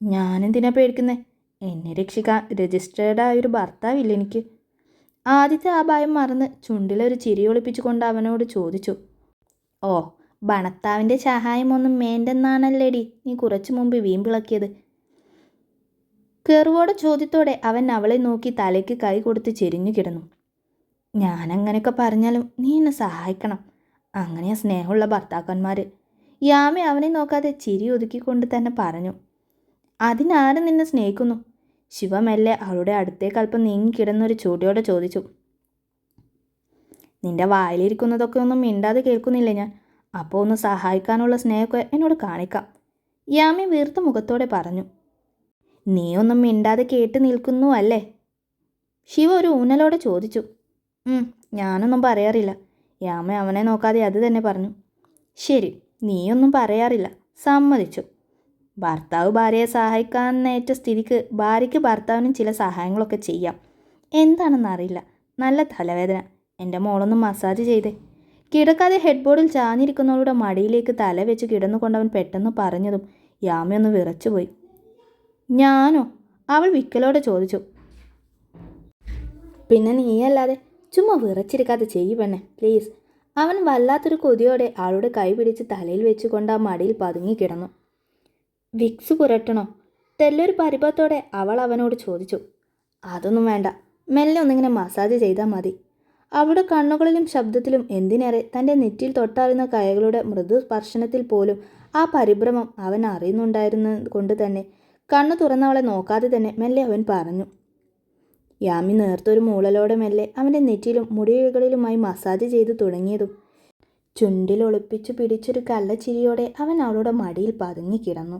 ഞാനെന്തിനാ പേടിക്കുന്നേ? എന്നെ രക്ഷിക്കാൻ രജിസ്റ്റേർഡായൊരു ഭർത്താവില്ല എനിക്ക്. ആദ്യത്തെ ആ ഭയം മറന്ന് ചുണ്ടിലൊരു ചിരി ഒളിപ്പിച്ചുകൊണ്ട് അവനോട് ചോദിച്ചു. ഓ, ഭണത്താവിൻ്റെ സഹായമൊന്നും വേണ്ടെന്നാണല്ലേടി നീ കുറച്ചു മുമ്പ് വീമ്പിളക്കിയത്? കെറുവോടെ ചോദ്യത്തോടെ അവൻ അവളെ നോക്കി തലയ്ക്ക് കൈ കൊടുത്ത് ചെരിഞ്ഞു കിടന്നു. ഞാനങ്ങനെയൊക്കെ പറഞ്ഞാലും നീ എന്നെ സഹായിക്കണം. അങ്ങനെയാ സ്നേഹമുള്ള ഭർത്താക്കന്മാർ. യാമി അവനെ നോക്കാതെ ചിരി ഒതുക്കിക്കൊണ്ട് തന്നെ പറഞ്ഞു. അതിനാരും നിന്നെ സ്നേഹിക്കുന്നു? ശിവമെല്ലെ അവളുടെ അടുത്തേക്കൽപ്പം നീങ്ങിക്കിടന്നൊരു ചൂടിയോടെ ചോദിച്ചു. നിന്റെ വായിലിരിക്കുന്നതൊക്കെ ഒന്നും മിണ്ടാതെ കേൾക്കുന്നില്ലേ ഞാൻ? അപ്പോൾ ഒന്ന് സഹായിക്കാനുള്ള സ്നേഹമൊക്കെ എന്നോട് കാണിക്കാം. യാമി വീർത്ത മുഖത്തോടെ പറഞ്ഞു. നീ ഒന്നും മിണ്ടാതെ കേട്ട് നിൽക്കുന്നു അല്ലേ? ശിവ ഒരു ഊന്നലോടെ ചോദിച്ചു. ഞാനൊന്നും പറയാറില്ല. യാമി അവനെ നോക്കാതെ അത് തന്നെ പറഞ്ഞു. ശരി, നീയൊന്നും പറയാറില്ല, സമ്മതിച്ചു. ഭർത്താവ് ഭാര്യയെ സഹായിക്കാന്നേറ്റ സ്ഥിതിക്ക് ഭാര്യയ്ക്ക് ഭർത്താവിനും ചില സഹായങ്ങളൊക്കെ ചെയ്യാം. എന്താണെന്നറിയില്ല, നല്ല തലവേദന. എൻ്റെ മോളൊന്ന് മസാജ് ചെയ്തേ. കിടക്കാതെ ഹെഡ് ബോർഡിൽ ചാഞ്ഞിരിക്കുന്നവളുടെ മടിയിലേക്ക് തല വെച്ച് കിടന്നുകൊണ്ടവൻ പെട്ടെന്ന് പറഞ്ഞതും യാമി ഒന്ന് വിറച്ചുപോയി. ഞാനോ? അവൾ വിക്കലോടെ ചോദിച്ചു. പിന്നെ നീയല്ലാതെ. ചുമ്മാ വിറച്ചിരിക്കാതെ ചെയ്യ് പെണ്ണെ, പ്ലീസ്. അവൻ വല്ലാത്തൊരു കൊതിയോടെ അവളുടെ കൈ പിടിച്ച് തലയിൽ വെച്ചുകൊണ്ട് ആ മടിയിൽ പതുങ്ങി കിടന്നു. വിക്സ് പുരട്ടണോ? തെല്ലൊരു പരിഭവത്തോടെ അവൾ അവനോട് ചോദിച്ചു. അതൊന്നും വേണ്ട, മെല്ലെ ഒന്നിങ്ങനെ മസാജ് ചെയ്താൽ മതി. അവളുടെ കണ്ണുകളിലും ശബ്ദത്തിലും എന്തിനേറെ തൻ്റെ നെറ്റിയിൽ തൊട്ടാറുന്ന കൈകളുടെ മൃദു സ്പർശനത്തിൽ പോലും ആ പരിഭ്രമം അവൻ അറിയുന്നുണ്ടായിരുന്ന കൊണ്ട് തന്നെ കണ്ണു തുറന്നവളെ നോക്കാതെ തന്നെ മെല്ലെ അവൻ പറഞ്ഞു. യാമി നേർത്തൊരു മൂളലോടെ മെല്ലെ അവൻ്റെ നെറ്റിയിലും മുടികളിലുമായി മസാജ് ചെയ്തു തുടങ്ങിയതും ചുണ്ടിൽ ഒളിപ്പിച്ചു പിടിച്ചൊരു കള്ളച്ചിരിയോടെ അവൻ അവളുടെ മടിയിൽ പതുങ്ങി കിടന്നു.